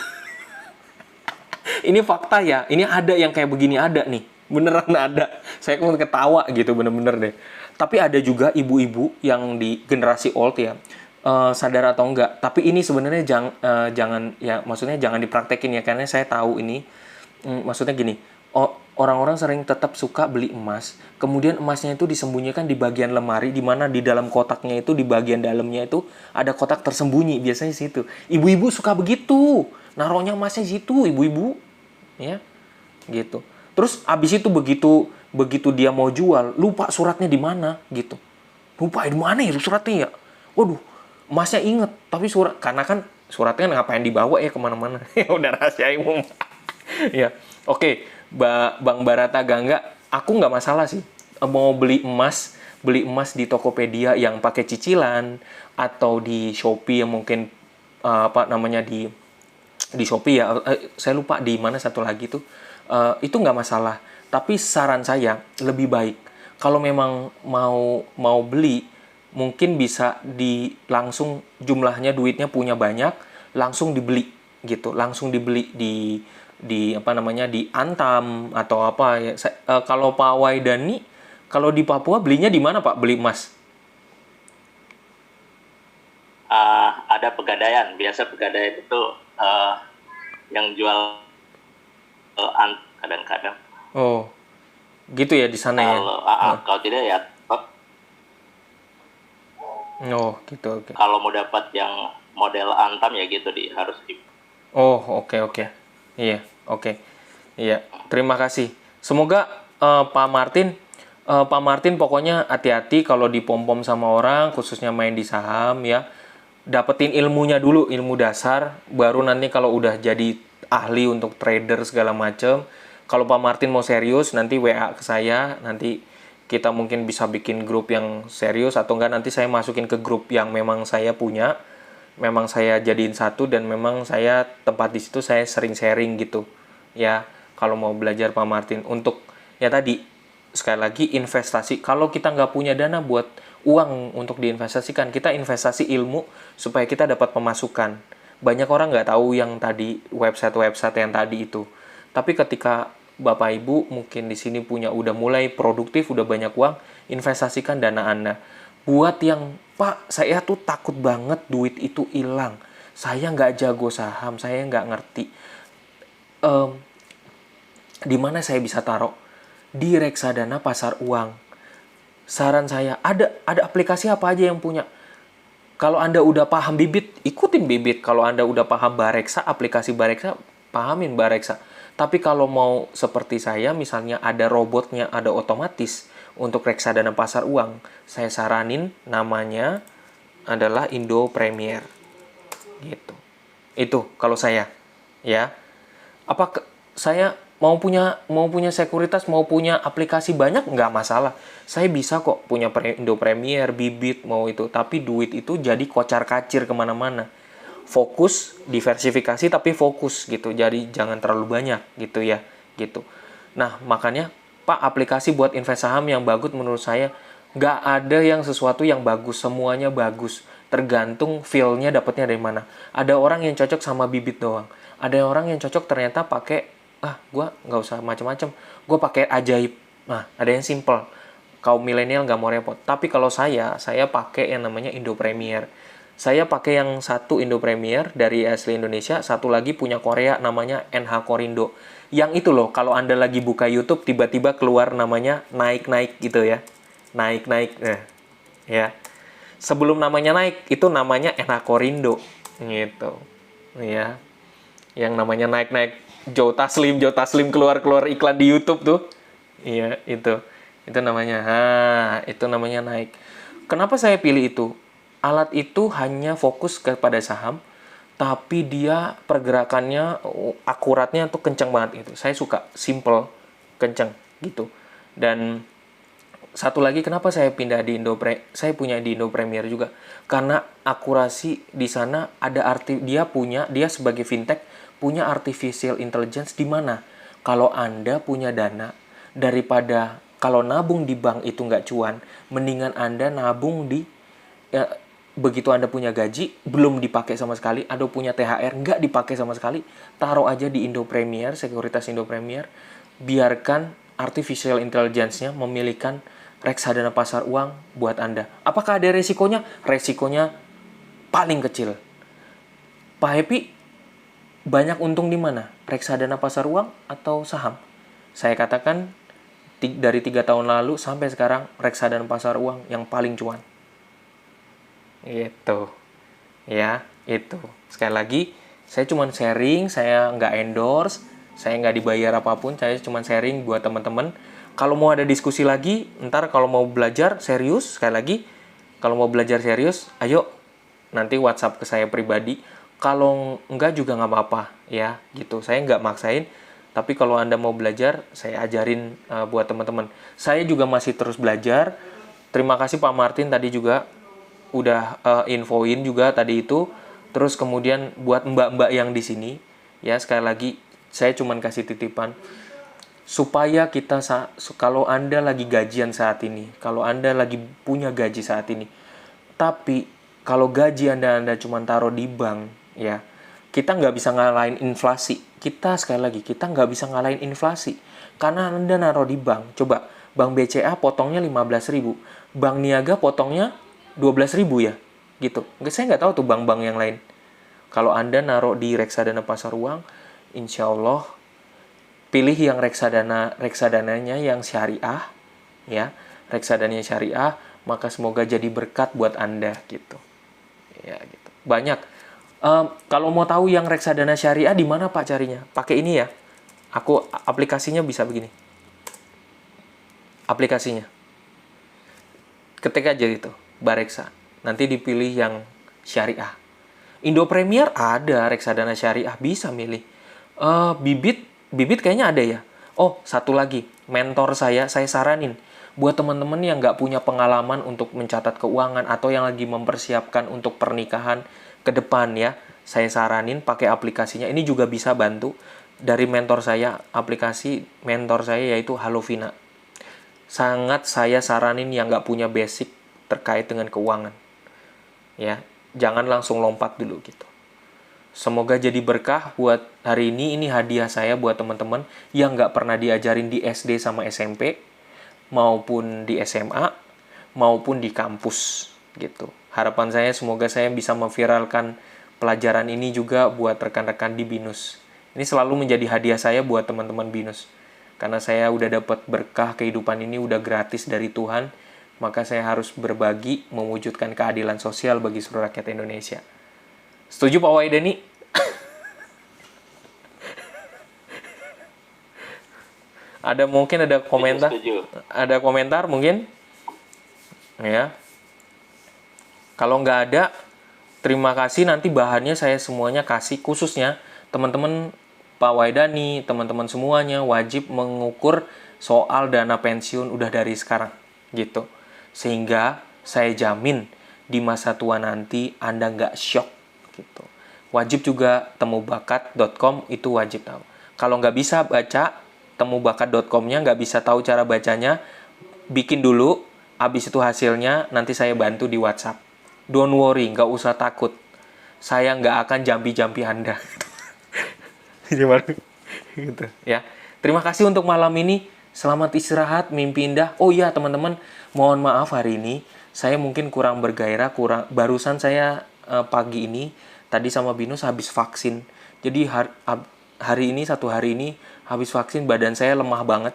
Ini fakta ya, ini ada yang kayak begini, ada nih, beneran ada. Saya kan ketawa gitu, bener-bener deh. Tapi ada juga ibu-ibu yang di generasi old ya, sadar atau enggak, tapi ini sebenarnya jangan ya, maksudnya jangan dipraktekin ya, karena saya tahu ini, maksudnya gini, orang-orang sering tetap suka beli emas, kemudian emasnya itu disembunyikan di bagian lemari, di mana di dalam kotaknya itu, di bagian dalamnya itu ada kotak tersembunyi, biasanya situ. Ibu-ibu suka begitu, naruhnya emasnya situ, ibu-ibu, ya, gitu. Terus abis itu begitu dia mau jual, lupa suratnya di mana, gitu. Lupa di mana ya suratnya ya? Waduh, emasnya inget, tapi karena kan suratnya ngapain dibawa ya kemana-mana? Ya udah rahasia umum. Ya, oke, Bang Barata Gangga, aku nggak masalah sih mau beli emas di Tokopedia yang pakai cicilan atau di Shopee yang mungkin apa namanya di Shopee ya, saya lupa di mana satu lagi tuh, itu nggak masalah. Tapi saran saya lebih baik kalau memang mau beli, mungkin bisa langsung jumlahnya duitnya punya banyak, langsung dibeli gitu, langsung dibeli di apa namanya di Antam atau apa ya. Kalau Pak Waidani, kalau di Papua belinya di mana Pak beli emas? Ada Pegadaian. Biasa Pegadaian itu yang jual kadang-kadang. Oh, gitu ya di sana ya. Kalau tidak ya. Oh, gitu, oke. Kalau mau dapat yang model Antam ya gitu harus di. Oh, oke. Iya, oke. Iya, terima kasih. Semoga Pak Martin pokoknya hati-hati kalau dipom-pom sama orang, khususnya main di saham ya. Dapetin ilmunya dulu, ilmu dasar, baru nanti kalau udah jadi ahli untuk trader segala macam. Kalau Pak Martin mau serius, nanti WA ke saya, nanti kita mungkin bisa bikin grup yang serius, atau enggak nanti saya masukin ke grup yang memang saya punya, memang saya jadiin satu, dan memang saya tempat di situ saya sering sharing gitu ya, kalau mau belajar Pak Martin. Untuk ya tadi sekali lagi investasi, kalau kita nggak punya dana buat uang untuk diinvestasikan, kita investasi ilmu supaya kita dapat pemasukan. Banyak orang nggak tahu yang tadi website yang tadi itu, tapi ketika Bapak Ibu mungkin di sini punya udah mulai produktif, udah banyak uang, investasikan dana Anda. Buat yang, Pak, saya tuh takut banget duit itu hilang. Saya nggak jago saham, saya nggak ngerti. Di mana saya bisa taruh? Di reksadana pasar uang. Saran saya, ada aplikasi apa aja yang punya? Kalau Anda udah paham bibit, ikutin bibit. Kalau Anda udah paham Bareksa, aplikasi Bareksa, pahamin Bareksa. Tapi kalau mau seperti saya, misalnya ada robotnya, ada otomatis untuk reksadana pasar uang, saya saranin namanya adalah Indo Premier. Gitu. Itu kalau saya, ya. Saya mau punya sekuritas, mau punya aplikasi banyak, nggak masalah. Saya bisa kok punya Indo Premier, bibit, mau itu. Tapi duit itu jadi kocar-kacir kemana-mana. Fokus, diversifikasi tapi fokus gitu. Jadi jangan terlalu banyak gitu ya, gitu. Nah, makanya Pak, aplikasi buat invest saham yang bagus menurut saya nggak ada yang sesuatu yang bagus, semuanya bagus. Tergantung feel-nya dapatnya dari mana. Ada orang yang cocok sama bibit doang. Ada orang yang cocok ternyata pakai gue nggak usah macam-macam, gue pakai ajaib. Nah, ada yang simple, kaum milenial nggak mau repot. Tapi kalau saya pakai yang namanya Indo Premier. Saya pakai yang satu Indo Premier dari asli Indonesia, satu lagi punya Korea namanya NH Korindo. Yang itu loh, kalau Anda lagi buka YouTube tiba-tiba keluar namanya naik-naik gitu ya. Naik-naik. Nah, ya. Sebelum namanya naik, itu namanya NH Korindo gitu. Ya. Yang namanya naik-naik, Joe Taslim keluar iklan di YouTube tuh. Iya, itu namanya. Itu namanya naik. Kenapa saya pilih itu? Alat itu hanya fokus kepada saham, tapi dia pergerakannya akuratnya tuh kencang banget gitu. Saya suka simple, kencang gitu. Dan satu lagi kenapa saya pindah di saya punya di Indo Premier juga, karena akurasi di sana ada dia sebagai fintech punya artificial intelligence, di mana kalau Anda punya dana, daripada kalau nabung di bank itu nggak cuan, mendingan Anda nabung begitu Anda punya gaji, belum dipakai sama sekali, Anda punya THR, nggak dipakai sama sekali, taruh aja di Indo Premier, sekuritas Indo Premier, biarkan artificial intelligence-nya memilihkan reksadana pasar uang buat Anda. Apakah ada resikonya? Resikonya paling kecil. Pak Happy, banyak untung di mana? Reksadana pasar uang atau saham? Saya katakan dari 3 tahun lalu sampai sekarang reksadana pasar uang yang paling cuan. Itu. Ya, itu. Sekali lagi, saya cuma sharing, saya nggak endorse, saya nggak dibayar apapun, saya cuma sharing buat teman-teman. Kalau mau ada diskusi lagi, ntar kalau mau belajar serius, sekali lagi, kalau mau belajar serius, ayo nanti WhatsApp ke saya pribadi. Kalau enggak juga nggak apa-apa, ya gitu. Saya nggak maksain, tapi kalau Anda mau belajar, saya ajarin buat teman-teman. Saya juga masih terus belajar. Terima kasih Pak Martin tadi juga udah infoin juga tadi itu. Terus kemudian buat mbak-mbak yang di sini, ya sekali lagi saya cuman kasih titipan supaya kita kalau Anda lagi gajian saat ini, kalau Anda lagi punya gaji saat ini, tapi kalau gaji Anda cuma taruh di bank, ya kita nggak bisa ngalahin inflasi. Kita nggak bisa ngalahin inflasi karena Anda naruh di bank. Coba bank BCA potongnya 15.000, bank Niaga potongnya 12.000 ya, gitu. Saya nggak tahu tuh bank-bank yang lain. Kalau Anda naruh di reksadana pasar uang, insya Allah pilih yang reksadananya yang syariah, ya, reksadananya syariah, maka semoga jadi berkat buat Anda gitu. Ya gitu. Banyak. Kalau mau tahu yang reksadana syariah di mana Pak carinya? Pakai ini ya. Aplikasinya bisa begini. Aplikasinya. Ketik aja itu, Bareksa. Nanti dipilih yang syariah. Indo Premier ada reksadana syariah, bisa milih. Bibit kayaknya ada ya. Oh, satu lagi, mentor saya saranin buat teman-teman yang nggak punya pengalaman untuk mencatat keuangan atau yang lagi mempersiapkan untuk pernikahan ke depan ya, saya saranin pakai aplikasinya. Ini juga bisa bantu dari mentor saya, aplikasi mentor saya yaitu Halovina. Sangat saya saranin yang nggak punya basic terkait dengan keuangan. Ya, jangan langsung lompat dulu gitu. Semoga jadi berkah buat hari ini. Ini hadiah saya buat teman-teman yang nggak pernah diajarin di SD sama SMP, maupun di SMA, maupun di kampus gitu. Harapan saya semoga saya bisa memviralkan pelajaran ini juga buat rekan-rekan di BINUS. Ini selalu menjadi hadiah saya buat teman-teman BINUS. Karena saya udah dapat berkah kehidupan ini udah gratis dari Tuhan, maka saya harus berbagi mewujudkan keadilan sosial bagi seluruh rakyat Indonesia. Setuju Pak Waidani? Mungkin ada komentar? Setuju. Ada komentar mungkin? Ya. Kalau nggak ada, terima kasih. Nanti bahannya saya semuanya kasih. Khususnya teman-teman Pak Waidani, teman-teman semuanya wajib mengukur soal dana pensiun udah dari sekarang. Gitu. Sehingga saya jamin di masa tua nanti Anda nggak shock. Gitu. Wajib juga temubakat.com itu wajib tahu. Kalau nggak bisa baca temubakat.com-nya, nggak bisa tahu cara bacanya, bikin dulu, habis itu hasilnya nanti saya bantu di WhatsApp. Don't worry, nggak usah takut. Saya nggak akan jampi-jampi Anda. Gitu, ya. Terima kasih untuk malam ini. Selamat istirahat, mimpi indah. Oh iya teman-teman, mohon maaf hari ini saya mungkin kurang bergairah, barusan saya pagi ini tadi sama BINUS habis vaksin. Jadi satu hari ini habis vaksin, badan saya lemah banget.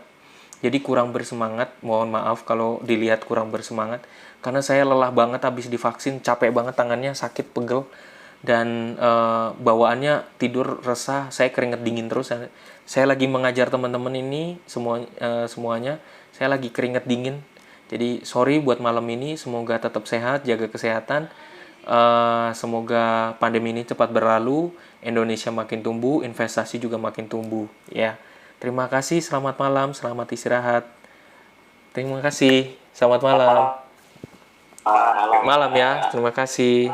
Jadi kurang bersemangat. Mohon maaf kalau dilihat kurang bersemangat. Karena saya lelah banget habis divaksin, capek banget tangannya, sakit, pegel. Dan bawaannya tidur resah, saya keringet dingin terus. Saya lagi mengajar teman-teman ini semuanya, saya lagi keringet dingin. Jadi sorry buat malam ini, semoga tetap sehat, jaga kesehatan. Semoga pandemi ini cepat berlalu, Indonesia makin tumbuh, investasi juga makin tumbuh. Ya, terima kasih, selamat malam, selamat istirahat. Terima kasih, selamat malam. Malam ya, terima kasih.